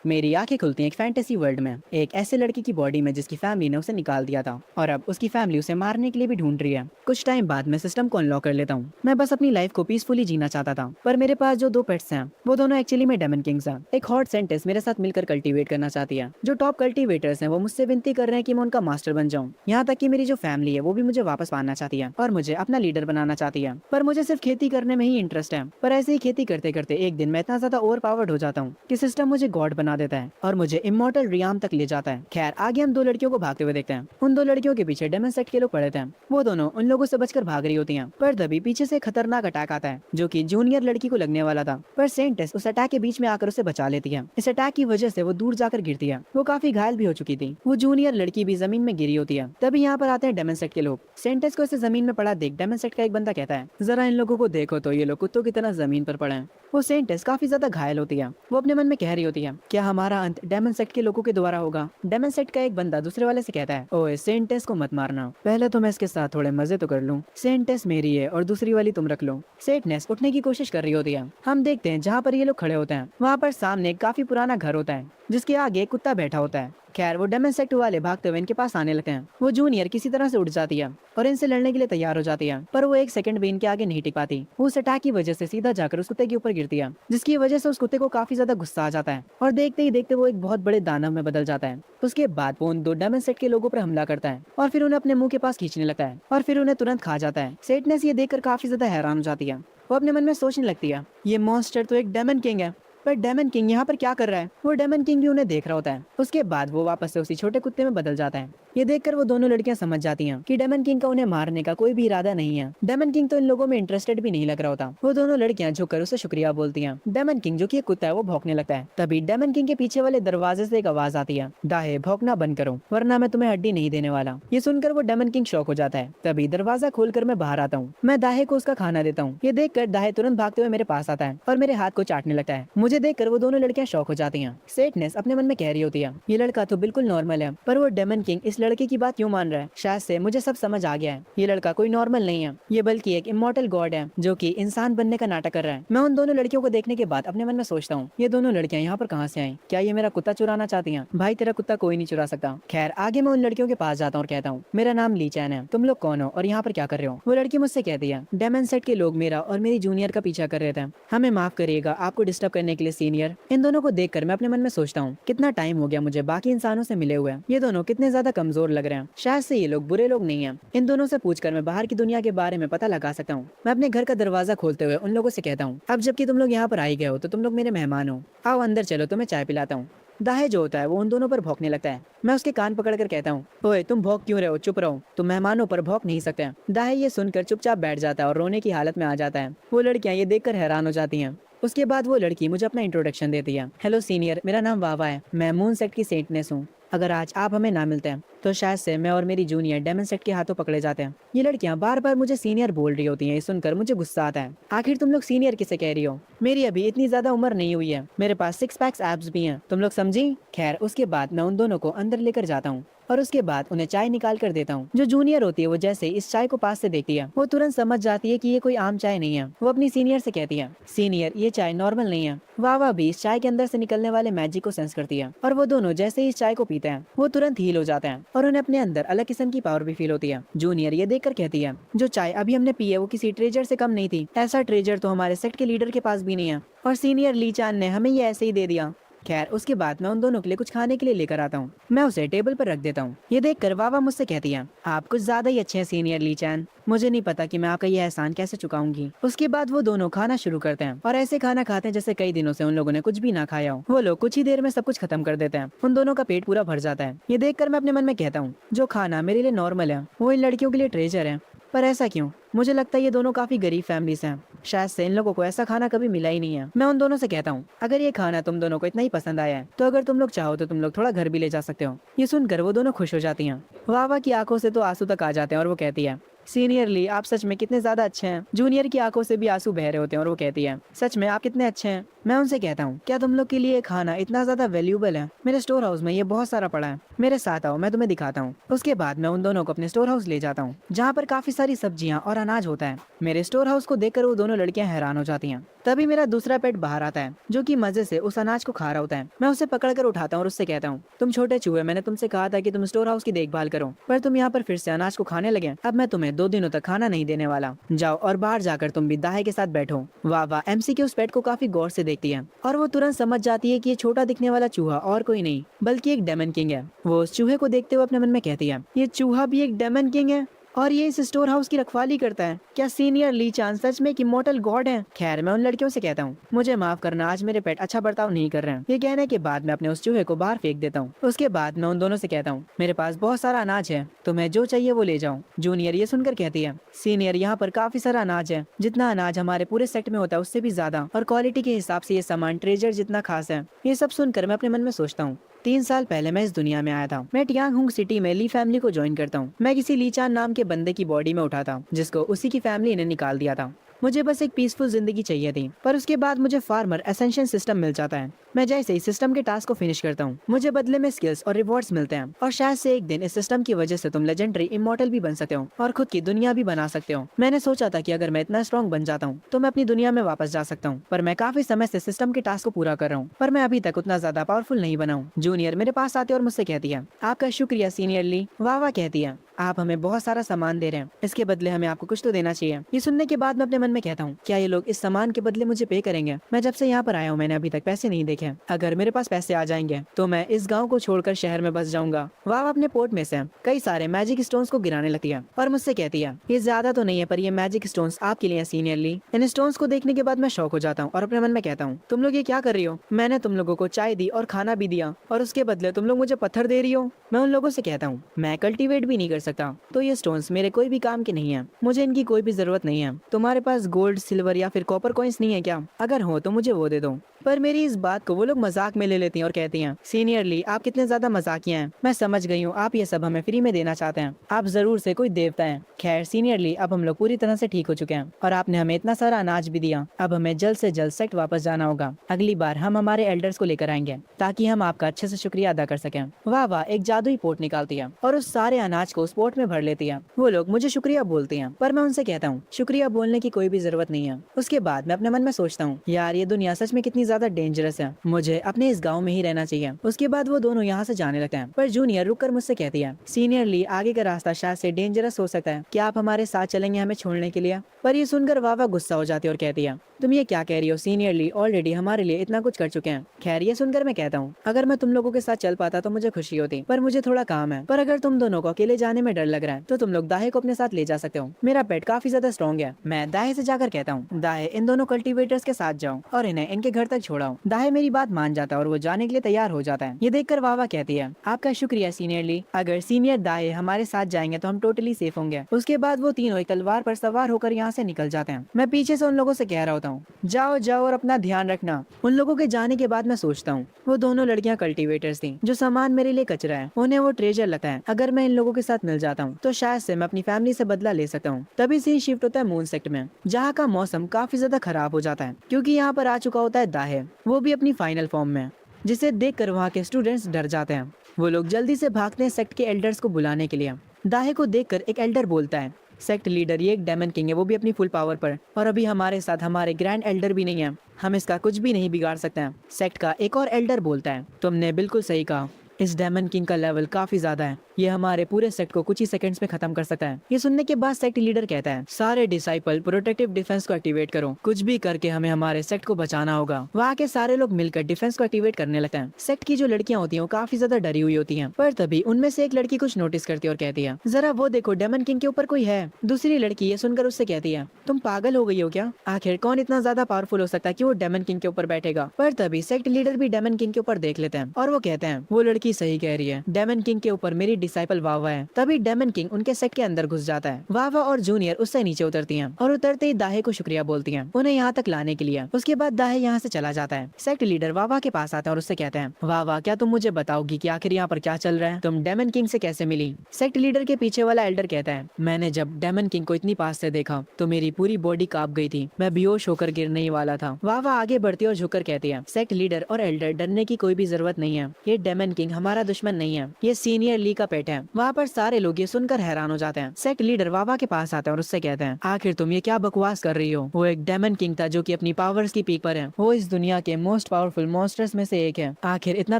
मेरी आंखें खुलती हैं एक फैंटेसी वर्ल्ड में, एक ऐसे लड़के की बॉडी में जिसकी फैमिली ने उसे निकाल दिया था और अब उसकी फैमिली उसे मारने के लिए भी ढूंढ रही है। कुछ टाइम बाद मैं सिस्टम को अनलॉक कर लेता हूँ। मैं बस अपनी लाइफ को पीसफुली जीना चाहता था, पर मेरे पास जो दो पेट्स हैं वो दोनों एक्चुअली में डेमन किंग्स हैं। एक हॉट सेंटेंस मेरे साथ मिलकर कल्टीवेट करना चाहती है। जो टॉप कल्टीवेटर्स हैं वो मुझसे विनती कर रहे हैं कि मैं उनका मास्टर बन जाऊँ। यहाँ तक कि मेरी जो फैमिली है वो भी मुझे वापस पाना चाहती है और मुझे अपना लीडर बनाना चाहती है। पर मुझे सिर्फ खेती करने में ही इंटरेस्ट है। पर ऐसे ही खेती करते करते एक दिन मैं इतना ज्यादा ओवर पावर्ड हो जाता हूँ कि सिस्टम मुझे गॉड बना देता है और मुझे इमॉर्टल रियाम तक ले जाता है। खैर, आगे हम दो लड़कियों को भागते हुए देखते हैं। उन दो लड़कियों के पीछे डेमन सेट के लोग पड़े थे। वो दोनों उन लोगों से बचकर भाग रही होती हैं, पर तभी पीछे से खतरनाक अटैक आता है जो कि जूनियर लड़की को लगने वाला था। पर सेंटेस उस अटैक के बीच में आकर उसे बचा लेती है। इस अटैक की वजह से वो दूर जाकर गिरती है। वो काफी घायल भी हो चुकी थी। वो जूनियर लड़की भी जमीन में गिरी होती है। तभी यहाँ पर आते हैं डेमन सेट के लोग। सेंटेस को इसे जमीन में पड़ा देख डेमन सेट का एक बंदा कहता है, जरा इन लोगों को देखो तो, ये लोग कुत्तों की तरह जमीन पर पड़े हैं। वो सेंटेस काफी ज्यादा घायल होती है। वो अपने मन में कह रही होती है, क्या हमारा अंत डेमन सेट के लोगों के द्वारा होगा। डेमन सेट का एक बंदा दूसरे वाले से कहता है, ओए सेंटेस को मत मारना, पहले तो मैं इसके साथ थोड़े मजे तो कर लूं। सेंटेस मेरी है और दूसरी वाली तुम रख लो। सेंटेस उठने की कोशिश कर रही होती है। हम देखते हैं जहाँ पर ये लोग खड़े होते हैं वहाँ पर सामने एक काफी पुराना घर होता है जिसके आगे एक कुत्ता बैठा होता है। खैर, वो डेमन सेट वाले भागते हुए इनके पास आने लगते हैं। वो जूनियर किसी तरह से उठ जाती है और इनसे लड़ने के लिए तैयार हो जाती है, पर वो एक सेकंड भी इनके आगे नहीं टिक पाती। वो उस अटैक की वजह से सीधा जाकर उस कुत्ते के ऊपर गिरती है, जिसकी वजह से उस कुत्ते को काफी ज्यादा गुस्सा आ जाता है और देखते ही देखते वो एक बहुत बड़े दानव में बदल जाता है। उसके बाद वो उन दो डेमन सेट के लोगों पर हमला करता है और फिर उन्हें अपने मुंह के पास खींचने लगता है और फिर उन्हें तुरंत खा जाता है। सेटनेस ये देखकर काफी ज्यादा हैरान हो जाती है। वो अपने मन में सोचने लगती है, ये मॉन्स्टर तो एक डेमन किंग है, पर डेमन किंग यहाँ पर क्या कर रहा है। वो डेमन किंग भी उन्हें देख रहा होता है। उसके बाद वो वापस से उसी छोटे कुत्ते में बदल जाता है। ये देखकर वो दोनों लड़कियां समझ जाती हैं कि डेमन किंग का उन्हें मारने का कोई भी इरादा नहीं है। डेमन किंग तो इन लोगों में इंटरेस्टेड भी नहीं लग रहा होता। वो दोनों लड़कियां झुककर उसे शुक्रिया बोलती हैं। डेमन किंग जो कि एक कुत्ता है वो भौंकने लगता है। तभी डेमन किंग के पीछे वाले दरवाजे से एक आवाज आती है, दाहे भौंकना बंद करो वरना मैं तुम्हें हड्डी नहीं देने वाला। ये सुनकर वो डेमन किंग शॉक हो जाता है। तभी दरवाजा खोलकर मैं बाहर आता हूँ। मैं दाहे को उसका खाना देता हूँ। ये देखकर दाहे तुरंत भागते हुए मेरे पास आता है और मेरे हाथ को चाटने लगता है। मुझे देखकर वो दोनों लड़कियां शॉक हो जाती हैं। सेटनेस अपने मन में कह रही होती है, ये लड़का तो बिल्कुल नॉर्मल है, पर वो डेमन किंग इस लड़के की बात क्यों मान रहा है। शायद से मुझे सब समझ आ गया है। ये लड़का कोई नॉर्मल नहीं है, ये बल्कि एक इमॉर्टल गॉड है जो कि इंसान बनने का नाटक कर रहा है। मैं उन दोनों लड़कियों को देखने के बाद अपने मन में सोचता हूँ, ये दोनों लड़कियां यहाँ पर कहाँ से आई। क्या ये मेरा कुत्ता चुराना चाहती हैं? भाई, तेरा कुत्ता कोई नहीं चुरा सकता। खैर, आगे मैं उन लड़कियों के पास जाता हूँ और कहता हूँ, मेरा नाम ली चैन है, तुम लोग कौन हो और यहाँ पर क्या कर रहे हो। वो लड़की मुझसे कहती है, डेमन सेट के लोग मेरा और मेरी जूनियर का पीछा कर रहे थे, हमें माफ करिएगा आपको डिस्टर्ब करने के लिए सीनियर। इन दोनों को देखकर मैं अपने मन में सोचता हूँ, कितना टाइम हो गया मुझे बाकी इंसानों से मिले हुए। ये दोनों कितने ज्यादा कमजोर लग रहे हैं। शायद से ये लोग बुरे लोग नहीं हैं। इन दोनों से पूछकर मैं बाहर की दुनिया के बारे में पता लगा सकता हूँ। मैं अपने घर का दरवाजा खोलते हुए उन लोगों से कहता हूँ, अब जबकि तुम लोग यहाँ पर आई गए हो तो तुम लोग मेरे मेहमान हो, आओ अंदर चलो, तुम्हें चाय पिलाता हूँ। दाहे जो होता है वो उन दोनों पर भौंकने लगता है। मैं उसके कान पकड़कर कहता हूँ, ओए तुम भौंक क्यों रहे हो, चुप रहो, तुम मेहमानों पर भौंक नहीं सकते। दाहे ये सुनकर चुपचाप बैठ जाता है और रोने की हालत में आ जाता है। वो लड़कियां ये देखकर हैरान हो जाती हैं। उसके बाद वो लड़की मुझे अपना इंट्रोडक्शन देती है, हेलो सीनियर, मेरा नाम वावा है, मैं मून सेट की सेंटनेस हूँ। अगर आज आप हमें ना मिलते हैं तो शायद से मैं और मेरी जूनियर डेमन सेट के हाथों पकड़े जाते हैं। ये लड़कियां बार बार मुझे सीनियर बोल रही होती हैं। ये सुनकर मुझे गुस्सा आता है। आखिर तुम लोग सीनियर किसे कह रही हो? मेरी अभी इतनी ज्यादा उम्र नहीं हुई है, मेरे पास 6 पैक्स एब्स भी हैं, तुम लोग समझी। खैर, उसके बाद मैं उन दोनों को अंदर लेकर जाता हूँ और उसके बाद उन्हें चाय निकाल कर देता हूँ। जो जूनियर होती है वो जैसे इस चाय को पास से देखती है वो तुरंत समझ जाती है कि ये कोई आम चाय नहीं है। वो अपनी सीनियर से कहती है, सीनियर ये चाय नॉर्मल नहीं है। वावा भी इस चाय के अंदर से निकलने वाले मैजिक को सेंस करती है और वो दोनों जैसे ही इस चाय को पीते हैं वो तुरंत हील हो जाते हैं और उन्हें अपने अंदर अलग किस्म की पावर भी फील होती है। जूनियर ये देखकर कहती है, जो चाय अभी हमने पी है वो किसी ट्रेजर से कम नहीं थी, ऐसा ट्रेजर तो हमारे सेट के लीडर के पास भी नहीं है और सीनियर ली चान ने हमें ये ऐसे ही दे दिया। खैर, उसके बाद मैं उन दोनों के लिए कुछ खाने के लिए लेकर आता हूँ। मैं उसे टेबल पर रख देता हूँ। ये देखकर वावा मुझसे कहती है, आप कुछ ज्यादा ही अच्छे हैं सीनियर ली चैन, मुझे नहीं पता कि मैं आपका ये एहसान कैसे चुकाऊंगी। उसके बाद वो दोनों खाना शुरू करते हैं और ऐसे खाना खाते हैं जैसे कई दिनों से उन लोगों ने कुछ भी ना खाया हो। वो लोग कुछ ही देर में सब कुछ खत्म कर देते हैं। उन दोनों का पेट पूरा भर जाता है। ये देखकर मैं अपने मन में कहता हूँ, जो खाना मेरे लिए नॉर्मल है वो इन लड़कियों के लिए ट्रेजर है। पर ऐसा क्यों? मुझे लगता है ये दोनों काफी गरीब फैमिली से हैं। शायद से इन लोगों को ऐसा खाना कभी मिला ही नहीं है। मैं उन दोनों से कहता हूँ, अगर ये खाना तुम दोनों को इतना ही पसंद आया है तो अगर तुम लोग चाहो तो तुम लोग थोड़ा घर भी ले जा सकते हो। ये सुनकर वो दोनों खुश हो जाती हैं। वावा की आंखों से तो आंसू तक आ जाते हैं और वो कहती है, सीनियर ली आप सच में कितने ज्यादा अच्छे हैं। जूनियर की आंखों से भी आंसू बह रहे होते हैं और वो कहती है, सच में आप कितने अच्छे हैं। मैं उनसे कहता हूँ, क्या तुम लोग के लिए खाना इतना ज्यादा वैल्यूबल है? मेरे स्टोर हाउस में ये बहुत सारा पड़ा है, मेरे साथ आओ मैं तुम्हें दिखाता हूँ। उसके बाद मैं उन दोनों को अपने स्टोर हाउस ले जाता हूँ जहाँ पर काफी सारी सब्जियाँ और अनाज होता है। मेरे स्टोर हाउस को देखकर वो दोनों लड़कियां हैरान हो जाती हैं। तभी मेरा दूसरा पेट बाहर आता है जो कि मजे से उस अनाज को खा रहा होता है। मैं उसे पकड़कर उठाता हूँ और उससे कहता हूँ, तुम छोटे चूहे, मैंने तुमसे कहा था कि तुम स्टोर हाउस की देखभाल करो, पर तुम यहाँ पर फिर से अनाज को खाने लगे। अब मैं तुम्हें 2 दिनों तक खाना नहीं देने वाला। जाओ और बाहर जाकर तुम भी दाहे के साथ बैठो। वाह वाह। एमसी के उस पेट को काफी गौर से देखती है और वो तुरंत समझ जाती है कि ये छोटा दिखने वाला चूहा और कोई नहीं बल्कि एक डेमन किंग है। वो उस चूहे को देखते हुए अपने मन में कहती है, ये चूहा भी एक डेमन किंग है और ये इस स्टोर हाउस की रखवाली करता है। क्या सीनियर ली चांद सच में एक इमॉर्टल गॉड है? खैर, मैं उन लड़कियों से कहता हूँ, मुझे माफ करना, आज मेरे पेट अच्छा बर्ताव नहीं कर रहे हैं। ये कहने के बाद मैं अपने उस चूहे को बाहर फेंक देता हूँ। उसके बाद मैं उन दोनों से कहता हूँ, मेरे पास बहुत सारा अनाज है, तुम्हें जो चाहिए वो ले जाओ। जूनियर ये सुनकर कहती है, सीनियर यहाँ पर काफी सारा अनाज है, जितना अनाज हमारे पूरे सेट में होता है उससे भी ज्यादा, और क्वालिटी के हिसाब से ये सामान ट्रेजर जितना खास है। ये सब सुनकर मैं अपने मन में सोचता हूँ, 3 साल पहले मैं इस दुनिया में आया था। मैं टियांगहुंग सिटी में ली फैमिली को ज्वाइन करता हूँ। मैं किसी ली चान नाम के बंदे की बॉडी में उठा था जिसको उसी की फैमिली ने निकाल दिया था। मुझे बस एक पीसफुल जिंदगी चाहिए थी, पर उसके बाद मुझे फार्मर एसेंशियल सिस्टम मिल जाता है। मैं जैसे ही सिस्टम के टास्क को फिनिश करता हूँ, मुझे बदले में स्किल्स और रिवॉर्ड्स मिलते हैं, और शायद से एक दिन इस सिस्टम की वजह से तुम लेजेंडरी इमॉर्टल भी बन सकते हो और खुद की दुनिया भी बना सकते हो। मैंने सोचा था कि अगर मैं इतना स्ट्रॉन्ग बन जाता हूँ तो मैं अपनी दुनिया में वापस जा सकता हूँ, पर मैं काफी समय से सिस्टम के टास्क को पूरा कर रहा हूँ, पर मैं अभी तक उतना ज्यादा पावरफुल नहीं बना हूँ। जूनियर मेरे पास आते और मुझसे कहती है, आपका शुक्रिया सीनियर ली। वाह वाह कहती है, आप हमें बहुत सारा सामान दे रहे हैं, इसके बदले हमें आपको कुछ तो देना चाहिए। ये सुनने के बाद मैं अपने मन में कहता हूँ, क्या ये लोग इस सामान के बदले मुझे पे करेंगे? मैं जब से यहाँ पर आया हूँ मैंने अभी तक पैसे नहीं देखे। अगर मेरे पास पैसे आ जाएंगे तो मैं इस गांव को छोड़कर शहर में बस जाऊंगा। वाह अपने पोर्ट में से कई सारे मैजिक स्टोन्स को गिराने लगती है और मुझसे कहती है, ये ज्यादा तो नहीं है, पर ये मैजिक स्टोन्स आपके लिए सीनियर ली। इन स्टोन्स को देखने के बाद मैं शौक हो जाता हूँ और अपने मन में कहता हूँ, तुम लोग ये क्या कर रही हो? मैंने तुम लोगों को चाय दी और खाना भी दिया और उसके बदले तुम लोग मुझे पत्थर दे रही हो। मैं उन लोगों से कहता हूँ, मैं कल्टीवेट भी नहीं कर सकता, तो ये स्टोन्स मेरे कोई भी काम के नहीं है, मुझे इनकी कोई भी जरूरत नहीं है। तुम्हारे पास गोल्ड, सिल्वर या फिर कॉपर कॉइंस नहीं है क्या? अगर हो तो मुझे वो दे दो। पर मेरी इस बात को वो लोग मजाक में ले लेती हैं और कहती हैं, सीनियरली आप कितने ज्यादा मजाकिया हैं। मैं समझ गई हूँ, आप ये सब हमें फ्री में देना चाहते हैं, आप जरूर से कोई देवता हैं। खैर सीनियरली, अब हम लोग पूरी तरह से ठीक हो चुके हैं और आपने हमें इतना सारा अनाज भी दिया। अब हमें जल्द से जल्द सेट वापस जाना होगा। अगली बार हम हमारे एल्डर्स को लेकर आएंगे ताकि हम आपका अच्छे से शुक्रिया अदा कर सकें। वाह वाह, एक जादुई पोर्ट निकालती है और उस सारे अनाज को उस पोर्ट में भर लेती है। वो लोग मुझे शुक्रिया बोलते हैं, पर मैं उनसे कहता हूँ, शुक्रिया बोलने की कोई भी जरूरत नहीं है। उसके बाद मैं अपने मन में सोचता हूँ, यार ये दुनिया सच में कितनी ज्यादा डेंजरस है, मुझे अपने इस गाँव में ही रहना चाहिए। उसके बाद वो दोनों यहाँ से जाने लगते हैं, पर जूनियर रुककर मुझसे कहती है, सीनियरली आगे का रास्ता शायद से डेंजरस हो सकता है, क्या आप हमारे साथ चलेंगे हमें छोड़ने के लिए? पर ये सुनकर वावा गुस्सा हो जाती है और कहती है, तुम ये क्या कह रही हो सीनियरली, ऑलरेडी हमारे लिए इतना कुछ कर चुके हैं। खैर ये सुनकर मैं कहता हूँ, अगर मैं तुम लोगों के साथ चल पाता तो मुझे खुशी होती, पर मुझे थोड़ा काम है। पर अगर तुम दोनों को अकेले जाने में डर लग रहा है तो तुम लोग दाहे को अपने साथ ले जा सकते हो, मेरा पेट काफी ज्यादा स्ट्रॉन्ग है। मैं दाहे से जाकर कहता हूँ, दाहे इन दोनों कल्टीवेटर्स के साथ जाओ और इन्हें इनके घर तक छोड़ाओ। दाहे मेरी बात मान जाता है और वो जाने के लिए तैयार हो जाता है। ये देखकर वावा कहती है, आपका शुक्रिया सीनियरली, अगर सीनियर दाहे हमारे साथ जाएंगे तो हम टोटली सेफ होंगे। उसके बाद वो तीनों एक तलवार पर सवार होकर यहाँ से निकल जाते हैं। मैं पीछे से उन लोगों से कह रहा होता हूँ, जाओ जाओ और अपना ध्यान रखना। उन लोगों के जाने के बाद मैं सोचता हूँ, वो दोनों लड़कियां कल्टीवेटर्स थी, जो सामान मेरे लिए कचरा है, उन्हें वो ट्रेजर लगता है। अगर मैं इन लोगों के साथ मिल जाता हूँ तो शायद से मैं अपनी फैमिली से बदला ले सकता हूँ। तभी सीन शिफ्ट होता है मून सेक्ट में, जहाँ का मौसम काफी ज्यादा खराब हो जाता है क्योंकि यहाँ पर आ चुका होता है दाहे, वो भी अपनी फाइनल फॉर्म में, जिसे देखकर वहाँ के स्टूडेंट्स डर जाते हैं। वो लोग जल्दी से भागते हैं सेक्ट के एल्डर्स को बुलाने के लिए। दाहे को देखकर एक एल्डर बोलता है, सेक्ट लीडर ये एक डेमन किंग है, वो भी अपनी फुल पावर पर, और अभी हमारे साथ हमारे ग्रैंड एल्डर भी नहीं है, हम इसका कुछ भी नहीं बिगाड़ सकते हैं। सेक्ट का एक और एल्डर बोलता है, तुमने बिल्कुल सही कहा, इस डेमन किंग का लेवल काफी ज्यादा है, ये हमारे पूरे सेक्ट को कुछ ही सेकंड्स में खत्म कर सकता है। ये सुनने के बाद सेक्ट लीडर कहता है, सारे डिसाइपल प्रोटेक्टिव डिफेंस को एक्टिवेट करो, कुछ भी करके हमें हमारे सेक्ट को बचाना होगा। वहाँ के सारे लोग मिलकर डिफेंस को एक्टिवेट करने लगते हैं। सेक्ट की जो लड़कियां होती हैं वो काफी ज्यादा डरी हुई होती हैं, पर तभी उनमें से एक लड़की कुछ नोटिस करती है और कहती है, जरा वो देखो डेमन किंग के ऊपर कोई है। दूसरी लड़की ये सुनकर उससे कहती है, तुम पागल हो गई हो क्या? आखिर कौन इतना ज्यादा पावरफुल हो सकता है कि वो डेमन किंग के ऊपर बैठेगा? पर तभी सेक्ट लीडर भी डेमन किंग के ऊपर देख लेते हैं और वो कहते हैं, वो लड़की सही कह रही है, डेमन किंग के ऊपर मेरी डिसाइपल वावा है। तभी डेमन किंग उनके सेट के अंदर घुस जाता है। वावा और जूनियर उससे नीचे उतरती हैं और उतरते ही दाहे को शुक्रिया बोलती हैं उन्हें यहाँ तक लाने के लिए। उसके बाद दाहे यहाँ से चला जाता है। सेक्ट लीडर वावा के पास आता है और उससे कहते हैं, वावा क्या तुम मुझे बताओगी कि आखिर यहाँ पर क्या चल रहा है? तुम डेमन किंग से कैसे मिली? सेक्ट लीडर के पीछे वाला एल्डर कहता है, मैंने जब डेमन किंग को इतनी पास से देखा तो मेरी पूरी बॉडी कांप गई थी, मैं बेहोश होकर गिरने ही वाला था। वावा आगे बढ़ती और झुककर कहती है, सेक्ट लीडर और एल्डर डरने की कोई भी जरूरत नहीं है, ये डेमन किंग किंग हमारा दुश्मन नहीं है, ये सीनियर ली का पेट है। वहाँ पर सारे लोग ये सुनकर हैरान हो जाते हैं। सेक्ट लीडर वावा के पास आता है और उससे कहते हैं, आखिर तुम ये क्या बकवास कर रही हो? वो एक डेमन किंग था जो कि अपनी पावर्स की पीक पर है। वो इस दुनिया के मोस्ट पावरफुल मॉन्स्टर्स में से एक है। आखिर इतना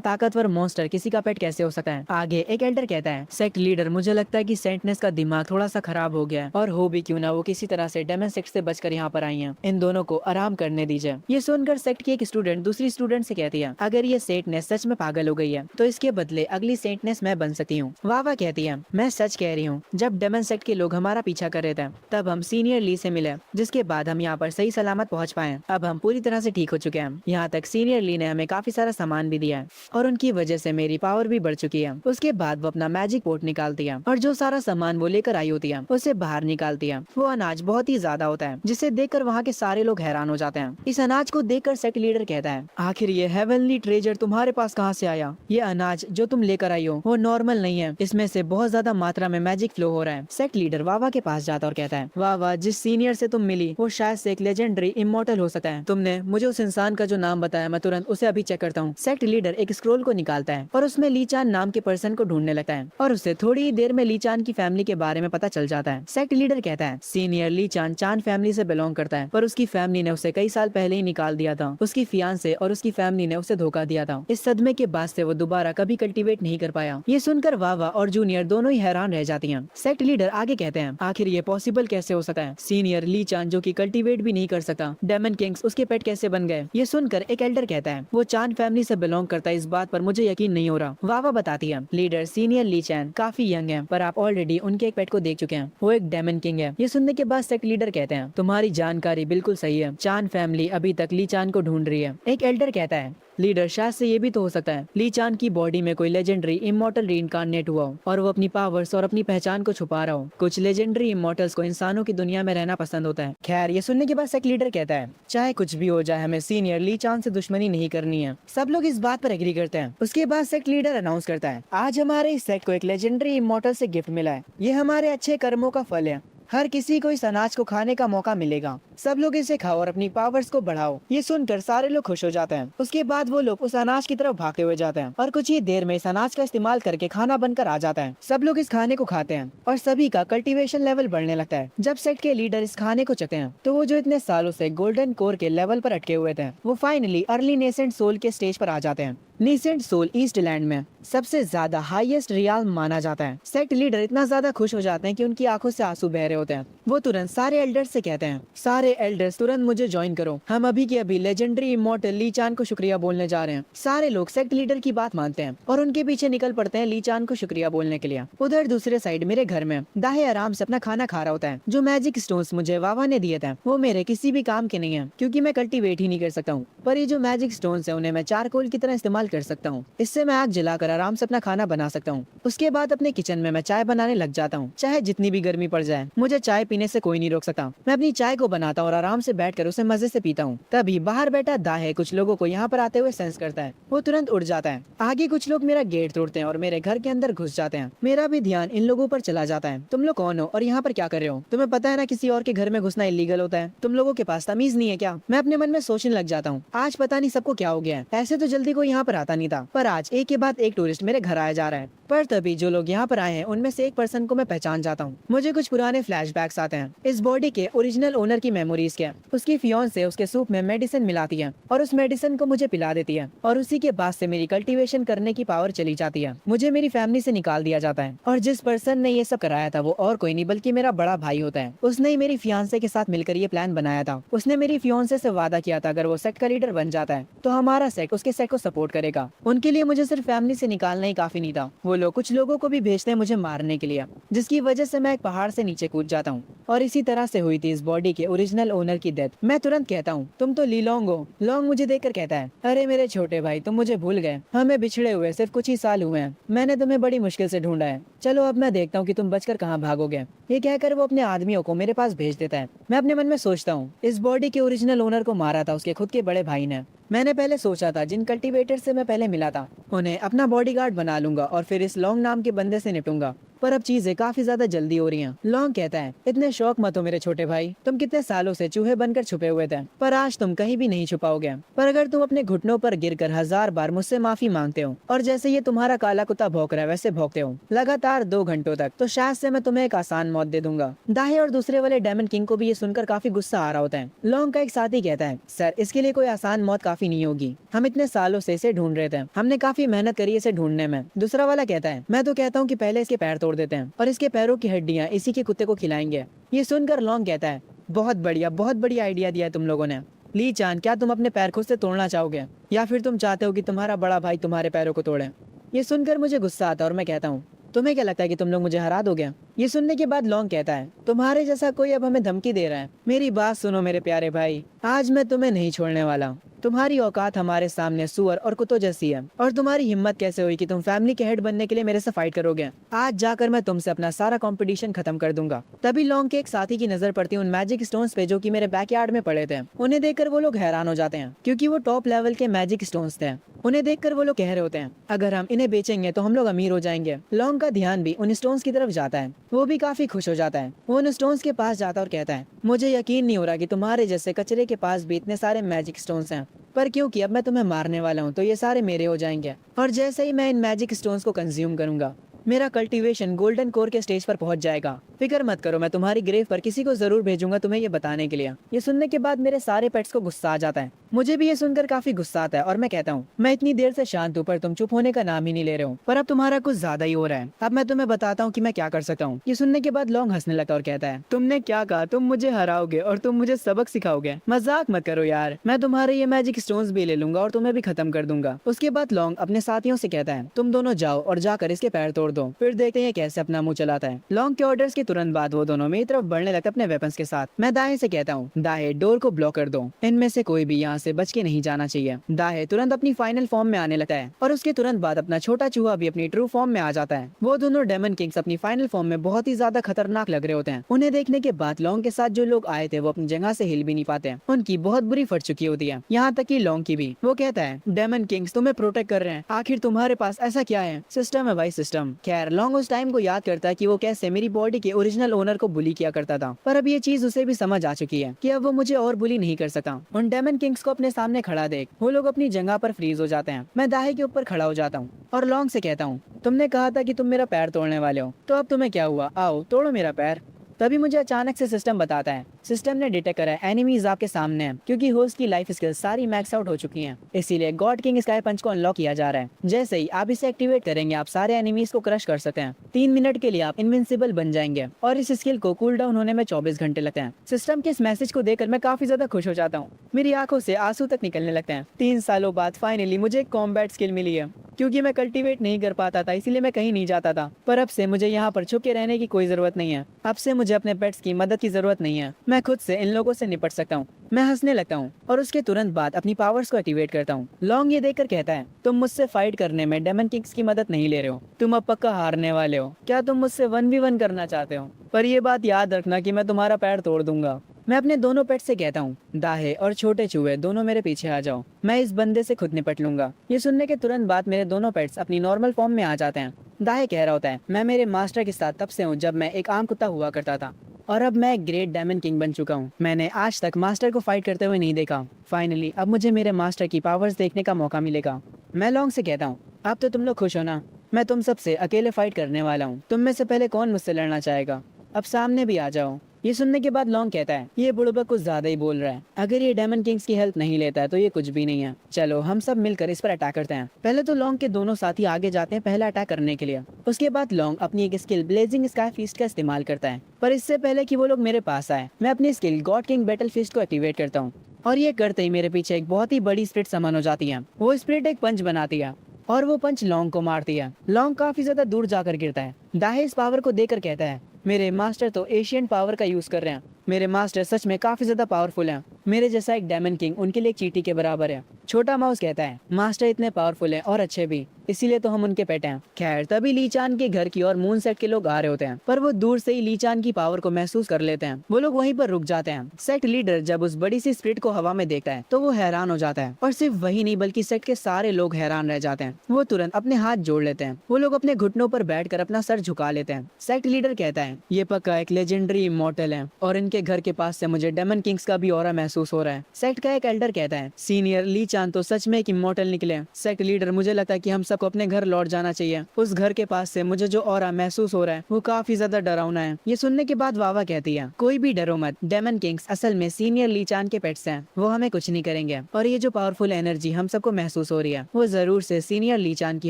ताकतवर मॉन्स्टर किसी का पेट कैसे हो सकता है? आगे एक एल्डर कहता है, सेक्ट लीडर मुझे लगता है कि सेंटनेस का दिमाग थोड़ा सा खराब हो गया है, और हो भी क्यों ना वो किसी तरह से डेमन सेक्ट से बचकर यहाँ पर आई हैं। इन दोनों को आराम करने दीजिए। ये सुनकर सेक्ट की एक स्टूडेंट दूसरी स्टूडेंट से कहती है, अगर ये सेंटनेस सच में पागल हो गई है तो इसके बदले अगली सेंटनेस मैं बन सकती हूँ। वावा कहती है, मैं सच कह रही हूँ, जब डेमन सेक्ट के लोग हमारा पीछा कर रहे थे तब हम सीनियर ली से मिले, जिसके बाद हम यहाँ पर सही सलामत पहुँच पाए। अब हम पूरी तरह से ठीक हो चुके हैं। यहाँ तक सीनियर ली ने हमें काफी सारा सामान भी दिया है और उनकी वजह से मेरी पावर भी बढ़ चुकी है। उसके बाद वो अपना मैजिक पोर्ट निकालती है और जो सारा सामान वो लेकर आई होती है उसे बाहर निकालती है। वो अनाज बहुत ही ज्यादा होता है जिसे देखकर वहाँ के सारे लोग हैरान हो जाते हैं। इस अनाज को देखकर सेक्ट लीडर कहता है, आखिर ये हेवनली ट्रेजर तुम्हारे पास कहाँ से आया? ये अनाज जो तुम लेकर आई हो वो नॉर्मल नहीं है, इसमें से बहुत ज्यादा मात्रा में मैजिक फ्लो हो रहा है। सेक्ट लीडर वावा के पास जाता और कहता है, वावा जिस सीनियर से तुम मिली वो शायद से एक लेजेंडरी इमॉर्टल हो सकता है। तुमने मुझे उस इंसान का जो नाम बताया, मैं तुरंत उसे अभी चेक करता हूँ। सेक्ट लीडर एक स्क्रोल को निकालता है और उसमें लीचान नाम के पर्सन को ढूंढने लगता है और उससे थोड़ी ही देर में लीचान की फैमिली के बारे में पता चल जाता है। सेक्ट लीडर कहता है, सीनियर लीचान चान फैमिली से बिलोंग करता है, पर उसकी फैमिली ने उसे कई साल पहले ही निकाल दिया था। उसकी फियांसे और उसकी फैमिली ने उसे धोखा दिया था। इस सदमे के बाद से वो दोबारा कभी कल्टीवेट नहीं कर पाया। ये सुनकर वावा और जूनियर दोनों ही हैरान रह जाती हैं। सेक्ट लीडर आगे कहते हैं, आखिर ये पॉसिबल कैसे हो सकता है? सीनियर लीचान जो कि कल्टीवेट भी नहीं कर सकता, डेमन किंग्स उसके पेट कैसे बन गए? ये सुनकर एक एल्डर कहता है, वो चान फैमिली से बिलोंग करता है, इस बात पर मुझे यकीन नहीं हो रहा। वावा बताती है, लीडर सीनियर लीचान काफी यंग है, पर आप ऑलरेडी उनके एक पेट को देख चुके हैं, वो एक डेमन किंग है। ये सुनने के बाद सेक्ट लीडर कहते हैं, तुम्हारी जानकारी बिल्कुल सही है, चान फैमिली अभी तक लीचान को ढूंढ रही है। एक एल्डर कहता है, लीडर शायद से ये भी तो हो सकता है लीचान की बॉडी में कोई लेजेंडरी इमॉर्टल रीइंकार्नेट हुआ हो और वो अपनी पावर्स और अपनी पहचान को छुपा रहा हो। कुछ लेजेंडरी इमॉर्टल्स को इंसानों की दुनिया में रहना पसंद होता है। खैर, ये सुनने के बाद सेक्ट लीडर कहता है, चाहे कुछ भी हो जाए हमें सीनियर लीचान से दुश्मनी नहीं करनी है। सब लोग इस बात पर एग्री करते हैं। उसके बाद सेक्ट लीडर अनाउंस करता है, आज हमारे इस सेक्ट को एक लेजेंडरी इमॉर्टल से गिफ्ट मिला है। ये हमारे अच्छे कर्मों का फल है। हर किसी को इस अनाज को खाने का मौका मिलेगा। सब लोग इसे खाओ और अपनी पावर्स को बढ़ाओ। ये सुनकर सारे लोग खुश हो जाते हैं। उसके बाद वो लोग उस अनाज की तरफ भागते हुए जाते हैं और कुछ ही देर में इस अनाज का इस्तेमाल करके खाना बनकर आ जाता है। सब लोग इस खाने को खाते हैं और सभी का कल्टीवेशन लेवल बढ़ने लगता है। जब सेक्ट के लीडर इस खाने को चखते हैं तो वो जो इतने सालों से गोल्डन कोर के लेवल पर अटके हुए थे, वो फाइनली अर्ली नेसेंट सोल के स्टेज पर आ जाते हैं। नेसेंट सोल ईस्टलैंड में सबसे ज्यादा हाईएस्ट रियाल माना जाता है। सेक्ट लीडर इतना ज्यादा खुश हो जाते हैं कि उनकी आंखों से आंसू बह रहे होते हैं। वो तुरंत सारे एल्डर्स से कहते हैं, सारे एल्डर्स तुरंत मुझे ज्वाइन करो, हम अभी के अभी लेजेंडरी इमॉर्टल लीचान को शुक्रिया बोलने जा रहे हैं। सारे लोग सेक्ट लीडर की बात मानते हैं और उनके पीछे निकल पड़ते हैं लीचान को शुक्रिया बोलने के लिए। उधर दूसरे साइड मेरे घर में दाहे आराम से अपना खाना खा रहा होता है। जो मैजिक स्टोन्स मुझे वावा ने दिए थे वो मेरे किसी भी काम के नहीं है, क्योंकि मैं कल्टीवेट ही नहीं कर सकता हूँ। पर ये जो मैजिक स्टोन्स है उन्हें मैं चारकोल की तरह इस्तेमाल कर सकता हूँ। इससे मैं आग जलाकर आराम से अपना खाना बना सकता हूँ। उसके बाद अपने किचन में मैं चाय बनाने लग जाता हूँ। चाहे जितनी भी गर्मी पड़ जाए, मुझे चाय पीने से कोई नहीं रोक सकता। मैं अपनी चाय को बनाता हूँ और आराम से बैठकर उसे मजे से पीता हूँ। तभी बाहर बैठा दाहे कुछ लोगों को यहाँ पर आते हुए सेंस करता है। वो तुरंत उड़ जाता है। आगे कुछ लोग मेरा गेट तोड़ते हैं और मेरे घर के अंदर घुस जाते हैं। मेरा भी ध्यान इन लोगों पर चला जाता है। तुम लोग कौन हो और यहाँ पर क्या कर रहे हो? तुम्हें पता है ना किसी और के घर में घुसना इलीगल होता है। तुम लोगों के पास तमीज नहीं है क्या? मैं अपने मन में सोचने लग जाता हूँ, आज पता नहीं सबको क्या हो गया है। ऐसे तो जल्दी कोई यहाँ पर आता नहीं था, पर आज एक के बाद एक टूरिस्ट मेरे घर आया जा रहा है। पर तभी जो लोग यहाँ पर आए हैं उनमें से एक पर्सन को मैं पहचान जाता हूँ। मुझे कुछ पुराने फ्लैशबैक्स आते हैं। इस बॉडी के ओरिजिनल ओनर की मेमोरीज के। उसकी फियांसे उसके सूप में मेडिसिन मिलाती है और उस मेडिसिन को मुझे पिला देती है और उसी के बाद से मेरी कल्टीवेशन करने की पावर चली जाती है। मुझे मेरी फैमिली से निकाल दिया जाता है और जिस पर्सन ने ये सब कराया था वो और कोई नहीं बल्कि मेरा बड़ा भाई होता है। उसने ही मेरी फियांसे के साथ मिलकर ये प्लान बनाया था। उसने मेरी फियांसे से वादा किया था अगर वो सेक्ट का लीडर बन जाता है तो हमारा सेक्ट उसके सेक्ट को सपोर्ट करेगा। उनके लिए मुझे सिर्फ फैमिली से निकालना ही काफी नहीं था। वो लोग कुछ लोगों को भी भेजते हैं मुझे मारने के लिए, जिसकी वजह से मैं एक पहाड़ से नीचे कूद जाता हूँ। और इसी तरह से हुई थी इस बॉडी के ओरिजिनल ओनर की डेथ। मैं तुरंत कहता हूँ, तुम तो लीलोंग हो। लॉन्ग मुझे देखकर कहता है, अरे मेरे छोटे भाई, तुम मुझे भूल गए। हमें बिछड़े हुए सिर्फ कुछ ही साल हुए हैं। मैंने तुम्हें बड़ी मुश्किल से ढूंढा है। चलो अब मैं देखता हूँ कि तुम बचकर कहाँ भागोगे। ये कहकर वो अपने आदमियों को मेरे पास भेज देता है। मैं अपने मन में सोचता हूँ, इस बॉडी के ओरिजिनल ओनर को मारा था उसके खुद के बड़े भाई ने। मैंने पहले सोचा था जिन कल्टीवेटर से मैं पहले मिला था उन्हें अपना बॉडीगार्ड बना लूंगा और फिर इस लॉन्ग नाम के बंदे से निपटूंगा। पर अब चीजें काफी ज्यादा जल्दी हो रही हैं। लॉन्ग कहता है, इतने शौक मत हो मेरे छोटे भाई, तुम कितने सालों से चूहे बनकर छुपे हुए थे, पर आज तुम कहीं भी नहीं छुपाओगे। पर अगर तुम अपने घुटनों पर गिरकर 1000 बार मुझसे माफी मांगते हो और जैसे ये तुम्हारा काला कुत्ता भौंक रहा है वैसे भौंकते हो लगातार 2 घंटों तक, तो शायद से मैं तुम्हें एक आसान मौत दे दूंगा। दाहे और दूसरे वाले डेमन किंग को भी ये सुनकर काफी गुस्सा आ रहा होता है। लॉन्ग का एक साथी कहता है, सर इसके लिए कोई आसान मौत काफी नहीं होगी, हम इतने सालों से इसे ढूंढ रहे थे, हमने काफी मेहनत करी इसे ढूंढने में। दूसरा वाला कहता है, मैं तो कहता हूँ कि पहले इसके पैर तोड़ देते हैं और इसके पैरों की हड्डियाँ इसी के कुत्ते को खिलाएंगे। ये सुनकर लॉन्ग कहता है, बहुत बढ़िया आइडिया दिया है तुम लोगों ने। ली चान, क्या तुम अपने पैर खुद से तोड़ना चाहोगे या फिर तुम चाहते हो कि तुम्हारा बड़ा भाई तुम्हारे पैरों को तोड़े? ये सुनकर मुझे गुस्सा आता है और मैं कहता हूँ, तुम्हें क्या लगता है कि तुम लोग मुझे हरा दोगे? ये सुनने के बाद लॉन्ग कहता है, तुम्हारे जैसा कोई अब हमें धमकी दे रहा है? मेरी बात सुनो मेरे प्यारे भाई, आज मैं तुम्हें नहीं छोड़ने वाला। तुम्हारी औकात हमारे सामने सुअर और कुत्तों जैसी है, और तुम्हारी हिम्मत कैसे हुई कि तुम फैमिली के हेड बनने के लिए मेरे से फाइट करोगे? आज जाकर मैं तुमसे अपना सारा कंपटीशन खत्म कर दूंगा। तभी लॉन्ग के एक साथी की नजर पड़ती है उन मैजिक स्टोन्स पे जो कि मेरे बैकयार्ड में पड़े थे। उन्हें देखकर वो लोग हैरान हो जाते हैं क्योंकि वो टॉप लेवल के मैजिक स्टोन्स थे। उन्हें देखकर वो लोग कह रहे होते हैं, अगर हम इन्हें बेचेंगे तो हम लोग अमीर हो जाएंगे। लॉन्ग का ध्यान भी उन स्टोन्स की तरफ जाता है, वो भी काफी खुश हो जाता है। वो उन स्टोन्स के पास जाता है और कहता है, मुझे यकीन नहीं हो रहा कि तुम्हारे जैसे कचरे के पास भी इतने सारे मैजिक स्टोन्स हैं, पर क्योंकि अब मैं तुम्हें मारने वाला हूँ तो ये सारे मेरे हो जाएंगे। और जैसे ही मैं इन मैजिक स्टोन्स को कंज्यूम करूंगा, मेरा कल्टीवेशन गोल्डन कोर के स्टेज पर पहुंच जाएगा। फिक्र मत करो, मैं तुम्हारी ग्रेव पर किसी को जरूर भेजूंगा तुम्हें ये बताने के लिए। ये सुनने के बाद मेरे सारे पेट्स को गुस्सा आ जाता है। मुझे भी ये सुनकर काफी गुस्सा आता है और मैं कहता हूँ, मैं इतनी देर से शांत हूँ पर तुम चुप होने का नाम ही नहीं ले रहे हो। पर अब तुम्हारा कुछ ज्यादा ही हो रहा है। अब मैं तुम्हें बताता हूँ कि मैं क्या कर सकता हूँ। ये सुनने के बाद लॉन्ग हंसने लगता और कहता है, तुमने क्या कहा? तुम मुझे हराओगे और तुम मुझे सबक सिखाओगे? मजाक मत करो यार, मैं तुम्हारे ये मैजिक स्टोन्स भी ले लूंगा और तुम्हें भी खत्म कर दूंगा। उसके बाद लॉन्ग अपने साथियों से कहता है, तुम दोनों जाओ और जाकर इसके पैर तोड़ दो, फिर देखते हैं कैसे अपना मुंह चलाता है। लॉन्ग के ऑर्डर्स के तुरंत बाद वो दोनों मेरी तरफ बढ़ने लगते अपने वेपन्स के साथ। मैं दाहे से कहता हूँ, दाहे डोर को ब्लॉक कर दो, इनमें से कोई भी यहाँ से बच के नहीं जाना चाहिए। दाहे तुरंत अपनी फाइनल फॉर्म में आने लगता है और उसके तुरंत बाद अपना छोटा चूहा भी अपनी ट्रू फॉर्म में आ जाता है। वो दोनों डेमन किंग्स अपनी फाइनल फॉर्म में बहुत ही ज्यादा खतरनाक लग रहे होते हैं। उन्हें देखने के बाद लॉन्ग के साथ जो लोग आए थे वो अपनी जगह से हिल भी नहीं पाते। उनकी बहुत बुरी फट चुकी होती है, यहाँ तक कि लॉन्ग की भी। वो कहता है, डेमन किंग्स तुम्हें प्रोटेक्ट कर रहे हैं, आखिर तुम्हारे पास ऐसा क्या है? सिस्टम है भाई, सिस्टम। खैर लॉन्ग उस टाइम को याद करता है कि वो कैसे मेरी बॉडी के ओरिजिनल ओनर को बुली किया करता था, पर अब ये चीज उसे भी समझ आ चुकी है कि अब वो मुझे और बुली नहीं कर सकता। उन डेमन किंग्स को अपने सामने खड़ा देख वो लोग अपनी जगह पर फ्रीज हो जाते हैं। मैं दाहे के ऊपर खड़ा हो जाता हूँ और लॉन्ग से कहता हूँ, तुमने कहा था कि तुम मेरा पैर तोड़ने वाले हो, तो अब तुम्हें क्या हुआ? आओ तोड़ो मेरा पैर। तभी मुझे अचानक से सिस्टम बताता है, सिस्टम ने डिटेक्ट करा है एनिमीज आपके सामने हैं, क्योंकि होस्ट की लाइफ स्किल्स सारी मैक्स आउट हो चुकी हैं, इसीलिए गॉड किंग स्काई पंच को अनलॉक किया जा रहा है। जैसे ही आप इसे एक्टिवेट करेंगे आप सारे एनिमीज को क्रश कर सकते हैं। 3 मिनट के लिए आप इनविंसिबल बन जाएंगे और इस स्किल को कूल डाउन होने में 24 घंटे लगते हैं। सिस्टम के इस मैसेज को देखकर मैं काफी ज्यादा खुश हो जाता हूँ, मेरी आंखों से आंसू तक निकलने लगते हैं। 3 सालों बाद फाइनली मुझे एक कॉम्बैट स्किल मिली है। क्योंकि मैं कल्टीवेट नहीं कर पाता था इसीलिए मैं कहीं नहीं जाता था, पर अब से मुझे यहाँ पर छुप के रहने की कोई जरूरत नहीं है। अब से मुझे अपने पेट्स की मदद की जरूरत नहीं है, मैं खुद से इन लोगों से निपट सकता हूँ। मैं हंसने लगता हूँ और उसके तुरंत बाद अपनी पावर्स को एक्टिवेट करता हूँ। लॉन्ग ये देखकर कहता है, तुम मुझसे फाइट करने में डेमन किंग्स की मदद नहीं ले रहे हो, तुम अब पक्का हारने वाले हो। क्या तुम मुझसे 1v1 करना चाहते हो? पर ये बात याद रखना कि मैं तुम्हारा पैर तोड़ दूंगा। मैं अपने दोनों पेट से कहता हूँ, दाहे और छोटे चूहे दोनों मेरे पीछे आ जाओ, मैं इस बंदे से खुद निपट लूंगा। ये सुनने के तुरंत बाद मेरे दोनों पेट्स अपनी नॉर्मल फॉर्म में आ जाते हैं। दाहे कह रहा होता है, मैं मेरे मास्टर के साथ तब से हूँ जब मैं एक आम कुत्ता हुआ करता था और अब मैं एक ग्रेट डेमन किंग बन चुका हूँ। मैंने आज तक मास्टर को फाइट करते हुए नहीं देखा। फाइनली अब मुझे मेरे मास्टर की पावर्स देखने का मौका मिलेगा। मैं लॉन्ग से कहता हूँ, अब तो तुम लोग खुश हो ना? मैं तुम सबसे अकेले फाइट करने वाला हूँ, तुम में से पहले कौन मुझसे लड़ना चाहेगा? अब सामने भी आ जाओ। ये सुनने के बाद लॉन्ग कहता है, ये बुड़बक कुछ ज्यादा ही बोल रहा है, अगर ये डेमन किंग्स की हेल्प नहीं लेता है तो ये कुछ भी नहीं है। चलो हम सब मिलकर इस पर अटैक करते हैं। पहले तो लॉन्ग के दोनों साथी आगे जाते हैं पहला अटैक करने के लिए। उसके बाद लॉन्ग अपनी एक स्किल ब्लेजिंग स्काई फीस्ट का इस्तेमाल करता है, पर इससे पहले कि वो लोग मेरे पास आए मैं अपनी skill God King Battle Fist को एक्टिवेट करता हूँ और ये करते ही मेरे पीछे एक बहुत ही बड़ी स्प्रिट समन हो जाती है। वो स्प्रिट एक पंच बनाती है और वो पंच लॉन्ग को मारती है। लॉन्ग काफी ज्यादा दूर जाकर गिरता है। दाहे इस पावर को देखकर कहता है, मेरे मास्टर तो एशियन पावर का यूज कर रहे हैं, मेरे मास्टर सच में काफी ज्यादा पावरफुल हैं। मेरे जैसा एक डेमन किंग उनके लिए एक चींटी के बराबर है। छोटा माउस कहता है, मास्टर इतने पावरफुल हैं और अच्छे भी, इसीलिए तो हम उनके पेट हैं। खैर तभी ली चान के घर की ओर मून सेट के लोग आ रहे होते हैं, पर वो दूर से ही ली चान की पावर को महसूस कर लेते हैं। वो लोग वहीं पर रुक जाते हैं। सेट लीडर जब उस बड़ी सी स्प्रिट को हवा में देखता है तो वो हैरान हो जाता है, और सिर्फ वही नहीं बल्कि सेट के सारे लोग हैरान रह जाते हैं। वो तुरंत अपने हाथ जोड़ लेते हैं। वो लोग अपने घुटनों पर बैठकर अपना सर झुका लेते हैं। सेट लीडर कहता है, ये पक्का एक लेजेंडरी इमॉर्टल है, और इनके घर के पास से मुझे डेमन किंग्स का भी ऑरा महसूस हो रहा है। सेट का एक एल्डर कहता है, सीनियर ली चान तो सच में एक इमॉर्टल निकले। सेट लीडर, मुझे लगता है कि हम सबको अपने घर लौट जाना चाहिए। उस घर के पास से मुझे जो ऑरा महसूस हो रहा है वो काफी ज्यादा डरावना है। ये सुनने के बाद वावा कहती है, कोई भी डरो मत, डेमन किंग्स असल में सीनियर ली चान के पेट्स हैं, वो हमें कुछ नहीं करेंगे, और ये जो पावरफुल एनर्जी हम सबको महसूस हो रही है वो जरूर से सीनियर ली चान की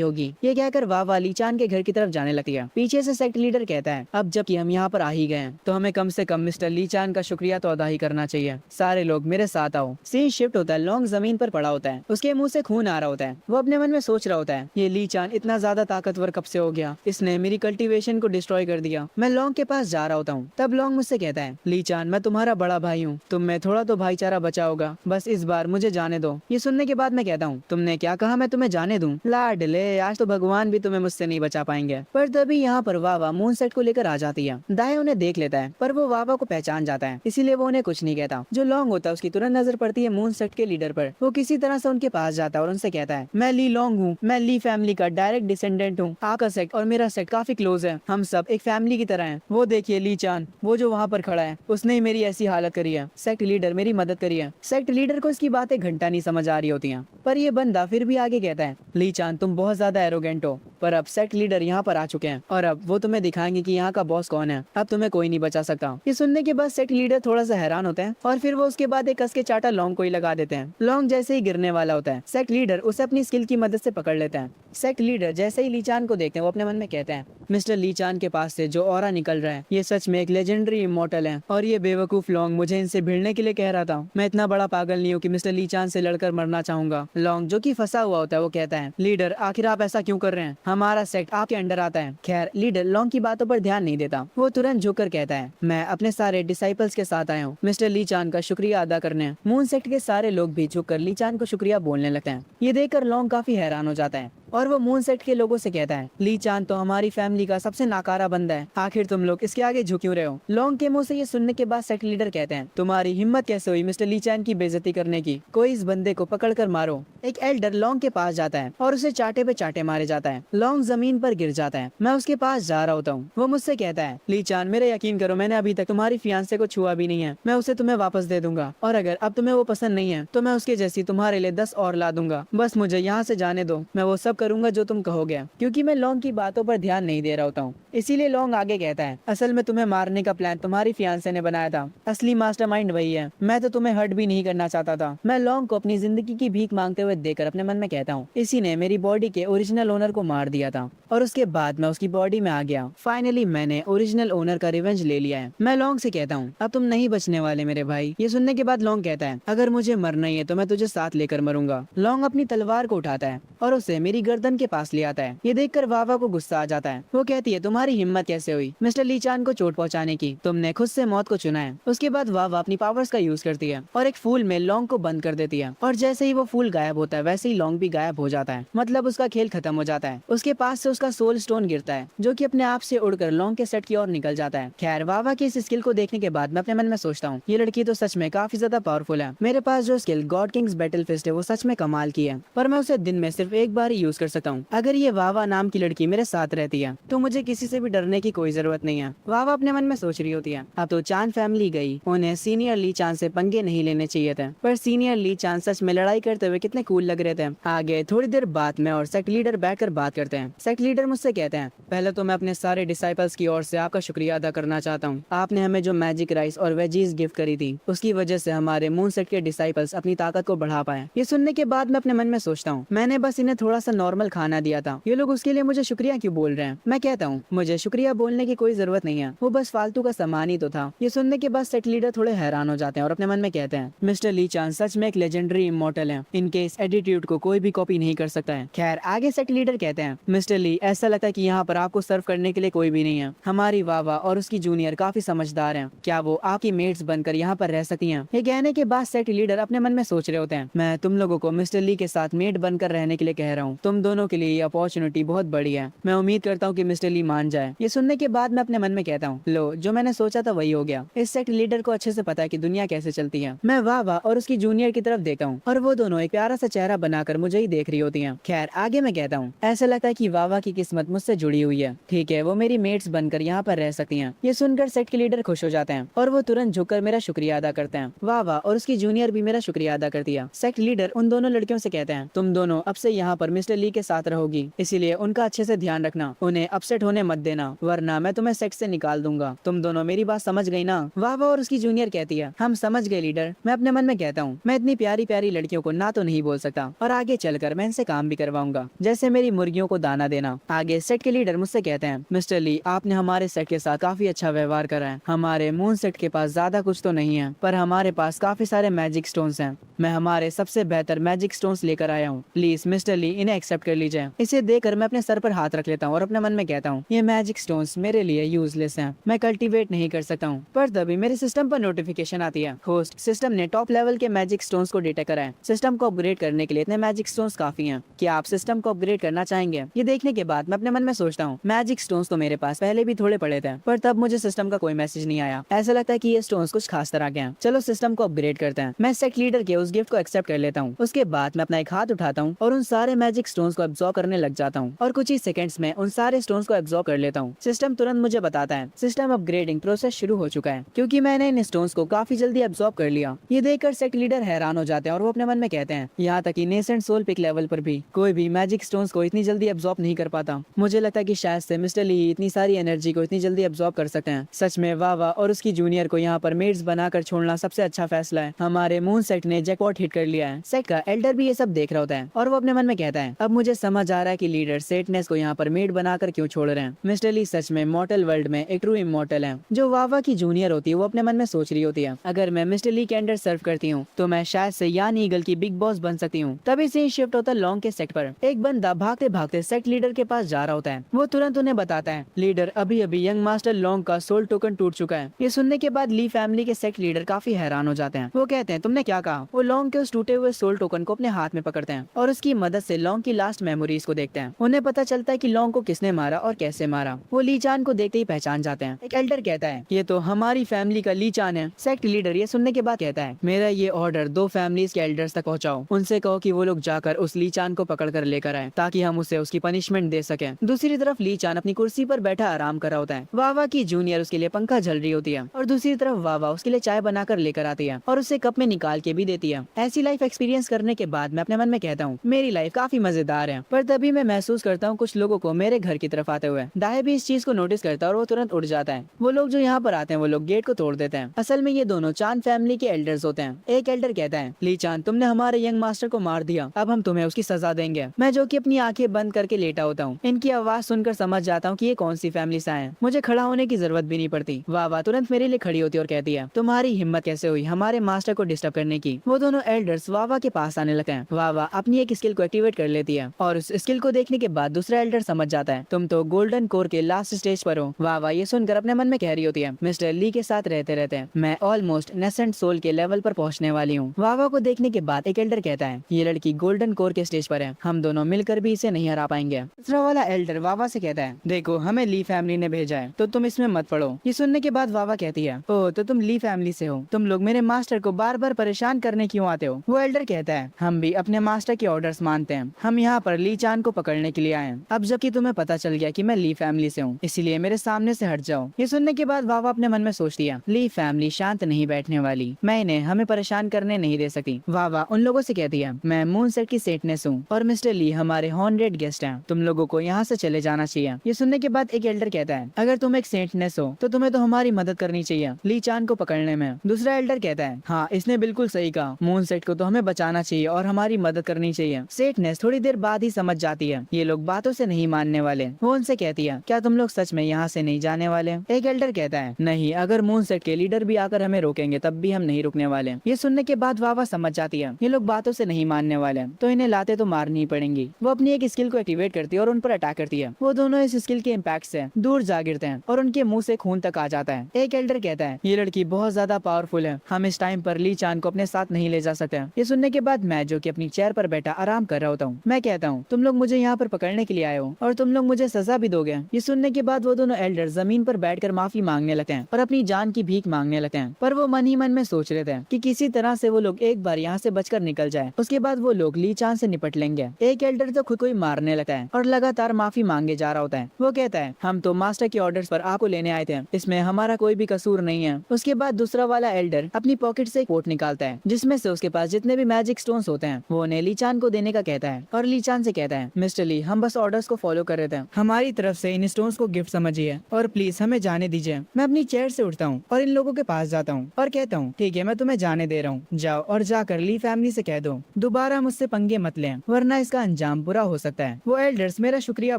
होगी। ये कहकर वावा ली चान के घर की तरफ जाने लगती है। पीछे से सेक्ट लीडर कहता है, अब जबकि हम यहाँ पर आ ही गए हैं तो हमें कम से कम मिस्टर ली चान का शुक्रिया तो अदा ही करना चाहिए। सारे लोग मेरे साथ आओ। सीन शिफ्ट होता है। लॉन्ग जमीन पर पड़ा होता है, उसके मुंह से खून आ रहा होता है। वो अपने मन में सोच रहा होता है, ये ली चान इतना ज्यादा ताकतवर कब से हो गया, इसने मेरी कल्टीवेशन को डिस्ट्रॉय कर दिया। मैं लॉन्ग के पास जा रहा होता हूँ, तब लॉन्ग मुझसे कहता है, ली चान मैं तुम्हारा बड़ा भाई हूँ, तुम में थोड़ा तो भाईचारा बचा होगा, बस इस बार मुझे जाने दो। ये सुनने के बाद मैं कहता हूँ, तुमने क्या कहा मैं तुम्हें जाने दूं? लाडले, आज तो भगवान भी तुम्हें मुझसे नहीं बचा पाएंगे। पर तभी यहाँ पर वावा मून सेट को लेकर आ जाती है। दाए उन्हें देख लेता है, पर वो वावा को पहचान जाता है, इसीलिए वो उन्हें कुछ नहीं कहता। जो लॉन्ग होता है उसकी तुरंत नजर पड़ती है मून सेट के लीडर पर। वो किसी तरह से उनके पास जाता है और उनसे कहता है, मैं ली लॉन्ग हूँ, मैं ली फैमिली का डायरेक्ट डिसेंडेंट हूँ। आपका सेट और मेरा सेट काफी क्लोज है, हम सब एक फैमिली की तरह हैं। वो देखिए ली चान, वो जो वहाँ पर खड़ा है, उसने ही मेरी ऐसी हालत करी है। सेक्ट लीडर मेरी मदद करी है। सेक्ट लीडर को इसकी बातें घंटा नहीं समझ आ रही होती हैं, पर ये बंदा फिर भी आगे कहता है, ली चान तुम बहुत ज्यादा एरोगेंट हो, पर अब सेक्ट लीडर यहाँ पर आ चुके हैं और अब वो तुम्हें दिखाएंगे कि यहाँ का बॉस कौन है। अब तुम्हें कोई नहीं बचा सकता। ये सुनने के बाद सेक्ट लीडर थोड़ा सा हैरान होता है, और फिर वो उसके बाद एक कस के चाटा लॉन्ग को ही लगा देते हैं। लॉन्ग जैसे ही गिरने वाला होता है, सेक्ट लीडर उसे अपनी स्किल की मदद से पकड़ लेता है। सेक्ट लीडर जैसे ही ली चान को देखते हैं, वो अपने मन में कहते हैं, मिस्टर ली चान के पास से जो ऑरा निकल रहा है ये सच में एक लेजेंडरी इमॉर्टल है, और ये बेवकूफ लॉन्ग मुझे इनसे भिड़ने के लिए कह रहा था। मैं इतना बड़ा पागल नहीं हूँ कि मिस्टर ली चान से लड़कर मरना चाहूंगा। लॉन्ग जो कि फंसा हुआ होता है वो कहता है, लीडर आखिर आप ऐसा क्यों कर रहे हैं, हमारा सेक्ट आपके अंडर आता है। खैर लीडर लॉन्ग की बातों पर ध्यान नहीं देता। वो तुरंत झुककर कहता है, मैं अपने सारे डिसाइपल्स के साथ आया हूँ मिस्टर ली चान का शुक्रिया अदा करने। मून सेक्ट के सारे लोग भी झुककर ली चान को शुक्रिया बोलने लगते हैं। ये देखकर लॉन्ग काफी हैरान हो जाता है, और वो मून सेट के लोगों से कहता है, ली चान तो हमारी फैमिली का सबसे नाकारा बंदा है, आखिर तुम लोग इसके आगे झुक क्यों रहे हो? लॉन्ग के मुंह से ये सुनने के बाद सेट लीडर कहते हैं, तुम्हारी हिम्मत कैसे हुई मिस्टर ली चान की बेइज्जती करने की? कोई इस बंदे को पकड़ कर मारो। एक एल्डर लॉन्ग के पास जाता है और उसे चाटे पे चाटे मारे जाता है। लॉन्ग जमीन पर गिर जाता है। मैं उसके पास जा रहा होता हूँ। वो मुझसे कहता है, ली चान मेरा यकीन करो, मैंने अभी तक तुम्हारी फियांसे को छुआ भी नहीं है। मैं उसे तुम्हें वापस दे दूंगा, और अगर अब तुम्हें वो पसंद नहीं है तो मैं उसके जैसी तुम्हारे लिए 10 और ला दूंगा। बस मुझे यहाँ से जाने दो, मैं वो सब करूंगा जो तुम कहो। क्योंकि मैं लॉन्ग की बातों पर ध्यान नहीं दे रहा होता हूँ, इसीलिए लॉन्ग आगे कहता है, असल में तुम्हें मारने का प्लान तुम्हारी फियांसे ने बनाया था, असली मास्टरमाइंड वही है, मैं तो तुम्हें हर्ट भी नहीं करना चाहता था। मैं लॉन्ग को अपनी जिंदगी की भीख मांगते हुए देखकर अपने मन में कहता हूँ, इसी ने मेरी बॉडी के ओरिजिनल ओनर को मार दिया था, और उसके बाद मैं उसकी बॉडी में आ गया। फाइनली मैंने ओरिजिनल ओनर का रिवेंज ले लिया है। मैं लॉन्ग से कहता हूँ, अब तुम नहीं बचने वाले मेरे भाई। ये सुनने के बाद लॉन्ग कहता है, अगर मुझे मरना ही है तो मैं तुझे साथ लेकर मरूंगा। लॉन्ग अपनी तलवार को उठाता है और उसे मेरी गर्दन के पास ले आता है। ये देखकर वावा को गुस्सा आ जाता है। वो कहती है, तुम्हारी हिम्मत कैसे हुई मिस्टर ली चान को चोट पहुंचाने की? तुमने खुद से मौत को चुना है। उसके बाद वावा अपनी पावर्स का यूज करती है और एक फूल में लॉन्ग को बंद कर देती है, और जैसे ही वो फूल गायब होता है वैसे ही लॉन्ग भी गायब हो जाता है। मतलब उसका खेल खत्म हो जाता है। उसके पास से उसका सोल स्टोन गिरता है, जो कि अपने आप से उड़कर लॉन्ग के सेट की ओर निकल जाता है। खैर वावा की इस स्किल को देखने के बाद मैं अपने मन में सोचता हूँ, ये लड़की तो सच में काफी ज्यादा पावरफुल है। मेरे पास जो skill God Kings Battle Fist है वो सच में कमाल की है, पर मैं उसे दिन में सिर्फ एक बार ही यूज कर सकता हूँ। अगर ये वावा नाम की लड़की मेरे साथ रहती है तो मुझे किसी से भी डरने की कोई जरूरत नहीं है। वावा अपने मन में सोच रही होती है, अब तो चान फैमिली गई, उन्हें सीनियर ली चान से पंगे नहीं लेने चाहिए थे, पर सीनियर ली चान सच में लड़ाई करते हुए कितने कूल लग रहे थे। आगे थोड़ी देर बाद में और सेक्ट लीडर बैठकर बात करते हैं। सेक्ट लीडर मुझसे कहते हैं, पहले तो मैं अपने सारे डिसाइपल्स की ओर से आपका शुक्रिया अदा करना चाहता हूँ। आपने हमें जो मैजिक राइस और वेजीज गिफ्ट करी थी उसकी वजह से हमारे मून सेट के डिसाइपल्स अपनी ताकत को बढ़ा पाए। ये सुनने के बाद मैं अपने मन में सोचता हूँ, मैंने बस इन्हें थोड़ा सा नॉर्मल खाना दिया था, ये लोग उसके लिए मुझे शुक्रिया क्यों बोल रहे हैं? मैं कहता हूँ, मुझे शुक्रिया बोलने की कोई जरूरत नहीं है, वो बस फालतू का सामान ही तो था। ये सुनने के बाद सेट लीडर थोड़े हैरान हो जाते हैं और अपने मन में कहते हैं, मिस्टर ली चान सच में एक लेजेंडरी इमॉर्टल है, इनके इस एटीट्यूड को कोई भी कॉपी नहीं कर सकता है। खैर आगे सेट लीडर कहते हैं, मिस्टर ली ऐसा लगता है कि यहाँ पर आपको सर्व करने के लिए कोई भी नहीं है। हमारी वावा और उसकी जूनियर काफी समझदार हैं, क्या वो आपकी मेट्स बनकर यहाँ पर रह सकती हैं? ये कहने के बाद सेट लीडर अपने मन में सोच रहे होते हैं, मैं तुम लोगों को मिस्टर ली के साथ मेट बनकर रहने के लिए कह रहा हूँ, तुम दोनों के लिए ये अपॉर्चुनिटी बहुत बड़ी है। मैं उम्मीद करता हूँ कि मिस्टर ली मान जाए। ये सुनने के बाद मैं अपने मन में कहता हूँ, लो जो मैंने सोचा था वही हो गया। इस सेट लीडर को अच्छे से पता है कि दुनिया कैसे चलती है। मैं वावा और उसकी जूनियर की तरफ देखता हूँ और वो दोनों एक प्यारा सा चेहरा बनाकर मुझे ही देख रही होती हैं। खैर आगे मैं कहता हूँ, ऐसा लगता है कि वावा की किस्मत मुझसे जुड़ी हुई है। ठीक है, वो मेरी मेट्स बनकर यहाँ पर रह सकती हैं। ये सुनकर सेट के लीडर खुश हो जाते हैं और वो तुरंत झुककर मेरा शुक्रिया अदा करते हैं। वावा और उसकी जूनियर भी मेरा शुक्रिया अदा करती है। सेट लीडर उन दोनों लड़कियों से कहते हैं, तुम दोनों अब से यहाँ पर मिस्टर ली के साथ रहोगी, इसीलिए उनका अच्छे से ध्यान रखना, उन्हें अपसेट होने मत देना, वरना मैं तुम्हें सेट से निकाल दूंगा। तुम दोनों मेरी बात समझ गई ना? वावा और उसकी जूनियर कहती है, हम समझ गए लीडर। मैं अपने मन में कहता हूँ, मैं इतनी प्यारी प्यारी लड़कियों को ना तो नहीं बोल सकता और आगे चलकर मैं इनसे काम भी करवाऊंगा, जैसे मेरी मुर्गियों को दाना देना। आगे सेट के लीडर मुझसे कहते हैं, मिस्टर ली आपने हमारे सेट के साथ काफी अच्छा व्यवहार करा है। हमारे मून सेट के पास ज्यादा कुछ तो नहीं है, पर हमारे पास काफी सारे मैजिक स्टोन्स हैं। मैं हमारे सबसे बेहतर मैजिक स्टोन्स लेकर आया हूँ, प्लीज मिस्टर ली इन्हें एक्सेप्ट कर लीजिए। इसे देखकर मैं अपने सर पर हाथ रख लेता हूँ और अपने मन में कहता हूँ, ये मैजिक स्टोन्स मेरे लिए यूजलेस हैं, मैं कल्टीवेट नहीं कर सकता हूँ। पर तभी मेरे सिस्टम पर नोटिफिकेशन आती है, होस्ट सिस्टम ने टॉप लेवल के मैजिक स्टोन्स को डिटेक्ट करा है। सिस्टम को अपग्रेड करने के लिए इतने मैजिक स्टोन्स काफी हैं। क्या आप सिस्टम को अपग्रेड करना चाहेंगे? ये देखने के बाद मैं अपने मन में सोचता हूँ, मैजिक स्टोन्स तो मेरे पास पहले भी थोड़े पड़े थे, पर तब मुझे सिस्टम का कोई मैसेज नहीं आया। ऐसा लगता है कि ये स्टोन्स कुछ खास तरह के हैं। चलो सिस्टम को अपग्रेड करते हैं। मैं सेट लीडर के उस गिफ्ट को एक्सेप्ट कर लेता हूँ। उसके बाद मैं अपना एक हाथ उठाता हूँ और उन सारे मैजिक स्टोन्स को एब्जॉर्ब करने लग जाता हूँ और कुछ ही सेकंड्स में उन सारे स्टोन्स को एब्जॉर्ब कर लेता हूँ। सिस्टम तुरंत मुझे बताता है, सिस्टम अपग्रेडिंग प्रोसेस शुरू हो चुका है, क्योंकि मैंने इन स्टोन्स को काफी जल्दी एब्जॉर्ब कर लिया। ये देखकर सेट लीडर हैरान हो जाते हैं और वो अपने मन में कहते हैं, यहाँ तक कि नेसेंट सोल पिक लेवल पर भी कोई भी मैजिक स्टोन्स को इतनी जल्दी एब्जॉर्ब नहीं कर पाता। मुझे लगता है कि शायद से मिस्टर ली इतनी सारी एनर्जी को इतनी जल्दी एब्जॉर्ब कर सकते हैं। सच में वावा और उसकी जूनियर को यहाँ पर मेड्स बनाकर छोड़ना सबसे अच्छा फैसला है। हमारे मून सेट ने जैकपॉट हिट कर लिया है। सेट का एल्डर भी ये सब देख रहा होता है और वो अपने मन में कहता है, अब मुझे समझ आ रहा है कि लीडर सेटनेस को यहाँ पर मेड बनाकर क्यों छोड़ रहे हैं। मिस्टर ली सच में मॉर्टल वर्ल्ड में एक ट्रू इमॉर्टल है। जो वावा की जूनियर होती है वो अपने मन में सोच रही होती है, अगर मैं मिस्टर ली के अंडर सर्व करती हूँ तो मैं शायद से यान ईगल की बिग बॉस बन सकती हूँ। तभी से शिफ्ट होता है लॉन्ग के सेट पर। एक बंदा भागते भागते सेट लीडर के पास जा रहा होता है। वो तुरंत उन्हें बताता है, लीडर अभी अभी यंग मास्टर लॉन्ग का सोल टोकन टूट चुका है। ये सुनने के बाद ली फैमिली के सेट लीडर काफी हैरान हो जाते हैं। वो कहते हैं, तुमने क्या कहा? वो लॉन्ग के उस टूटे हुए सोल टोकन को अपने हाथ में पकड़ते हैं और उसकी मदद से लॉन्ग की लास्ट मेमोरीज को देखते हैं। उन्हें पता चलता है कि लॉन्ग को किसने मारा और कैसे मारा। वो ली चान को देखते ही पहचान जाते हैं। एक एल्डर कहता है, ये तो हमारी फैमिली का ली चान है। सेक्ट लीडर ये सुनने के बाद कहता है, मेरा ये ऑर्डर 2 फैमिलीज के एल्डर्स तक पहुंचाओ। उनसे कहो कि वो लोग जाकर उस ली चान को पकड़ कर लेकर आए ताकि हम उसे उसकी पनिशमेंट दे सके। दूसरी तरफ ली चान अपनी कुर्सी पर बैठा आराम कर रहा होता है। वावा की जूनियर उसके लिए पंखा झल रही होती है और दूसरी तरफ वावा उसके लिए चाय बनाकर लेकर आती है और उसे कप में निकाल के भी देती है। ऐसी लाइफ एक्सपीरियंस करने के बाद मैं अपने मन में कहता हूँ, मेरी लाइफ काफी मजेदार है। पर तभी मैं महसूस करता हूँ कुछ लोगों को मेरे घर की तरफ आते हुए। दाहे भी इस चीज को नोटिस करता है और वो तुरंत उड़ जाता है। वो लोग जो यहाँ पर आते हैं वो लोग गेट को तोड़ देते हैं। असल में ये दोनों चांद फैमिली के एल्डर्स होते हैं। एक एल्डर कहता है, ली चांद तुमने हमारे यंग मास्टर को मार दिया, अब हम तुम्हें उसकी सजा देंगे। मैं जो कि अपनी आंखें बंद करके लेटा होता हूँ। इनकी आवाज सुनकर समझ जाता हूँ कि ये कौन सी फैमिली से आए हैं। मुझे खड़ा होने की जरूरत भी नहीं पड़ती। वावा तुरंत मेरे लिए खड़ी होती है और कहती है, तुम्हारी हिम्मत कैसे हुई हमारे मास्टर को डिस्टर्ब करने की। वो दोनों एल्डर्स वावा के पास आने लगते हैं। वावा अपनी एक स्किल को एक्टिवेट कर लेती है और उस स्किल को देखने के बाद दूसरा एल्डर समझ जाता है, तुम तो गोल्डन कोर के लास्ट स्टेज पर हो। वावा ये सुनकर अपने मन में कह रही होती है, मिस्टर ली के साथ रहते रहते मैं ऑलमोस्ट नेसेंट सोल के लेवल पर पहुंचने वाली हूँ। वावा को देखने के बाद एक एल्डर कहता है, ये लड़की गोल्डन कोर के स्टेज पर है, हम दोनों मिलकर भी इसे नहीं हरा पाएंगे। दूसरा वाला एल्डर वावा से कहता है, देखो हमें ली फैमिली ने भेजा है तो तुम इसमें मत पड़ो। ये सुनने के बाद वावा कहती है, ओ तो तुम ली फैमिली से हो, तुम लोग मेरे मास्टर को बार बार परेशान करने क्यों आते हो? वो एल्डर कहता है, हम भी अपने मास्टर के ऑर्डर्स मानते हैं, हम यहाँ पर ली चान को पकड़ने के लिए आए हैं। अब जबकि तुम्हें पता चल गया कि मैं ली फैमिली से हूँ, इसीलिए मेरे सामने से हट जाओ। ये सुनने के बाद वावा अपने मन में सोचती है, ली फैमिली शांत नहीं बैठने वाली, मैं इन्हें हमें परेशान करने नहीं दे सकती। वावा उन लोगों से कहती है, मैं मून सेट की सेटनेस हूँ और मिस्टर ली हमारे हॉनरेड गेस्ट हैं, तुम लोगों को यहाँ से चले जाना चाहिए। ये सुनने के बाद एक एल्डर कहता है, अगर तुम एक सेटनेस हो तो तुम्हें तो हमारी मदद करनी चाहिए ली चान को पकड़ने में। दूसरा एल्डर कहता है, हाँ इसने बिल्कुल सही कहा, मून सेट को तो हमें बचाना चाहिए और हमारी मदद करनी चाहिए। सेटनेस थोड़ी देर बाद ही समझ जाती है ये लोग बातों से नहीं मानने वाले। वो उनसे कहती है, है, क्या तुम लोग सच में यहाँ से नहीं जाने वाले? एक एल्डर कहता है, नहीं, अगर मून सेट के लीडर भी आकर हमें रोकेंगे तब भी हम नहीं रुकने वाले। ये सुनने के बाद वावा समझ जाती है ये लोग बातों से नहीं मानने वाले, तो इन्हें लाते तो मारनी ही पड़ेंगी। वो अपनी एक स्किल को एक्टिवेट करती है और उन पर अटैक करती है। वो दोनों इस स्किल के इम्पैक्ट से दूर जा गिरते हैं और उनके मुंह से खून तक आ जाता है। एक एल्डर कहता है, ये लड़की बहुत ज्यादा पावरफुल है, हम इस टाइम पर ली चान को अपने साथ नहीं ले जा सकते। ये सुनने के बाद मैं, जो कि अपनी चेयर पर बैठा आराम कर रहा होता हूँ, मैं कहता हूँ, तुम लोग मुझे यहाँ पर पकड़ने के लिए आए हो और तुम लोग मुझे सजा भी दोगे। ये सुनने के बाद वो दोनों एल्डर जमीन पर बैठकर माफी मांगने लगते हैं और अपनी जान की भीख मांगने लगते हैं। पर वो मन ही मन में सोच रहे थे कि किसी तरह से वो लोग एक बार यहाँ से बचकर निकल जाए, उसके बाद वो लोग ली चान से निपट लेंगे। एक एल्डर तो खुद को ही मारने लगता है और लगातार माफी मांगे जा रहा होता है। वो कहता है, हम तो मास्टर के ऑर्डर्स पर आपको लेने आए थे, इसमें हमारा कोई भी कसूर नहीं है। उसके बाद दूसरा वाला एल्डर अपनी पॉकेट से एक कोट निकालता है जिसमें से उसके पास जितने भी मैजिक स्टोन्स होते हैं वो उन्हें ली चान को देने का कहता है और ली चान से कहता है, मिस्टर ली, हम बस ऑर्डर्स को फॉलो कर रहे थे, हमारी तरफ से इन स्टोन्स को गिफ्ट समझिए और प्लीज हमें जाने दीजिए। मैं अपनी चेयर से उठता हूँ और इन लोगों के पास जाता हूँ और कहता हूँ, ठीक है, मैं तुम्हें जाने दे रहा हूँ, जाओ और जाकर ली फैमिली से कह दो दोबारा मुझसे पंगे मत लें, वरना इसका अंजाम बुरा हो सकता है। वो एल्डर्स मेरा शुक्रिया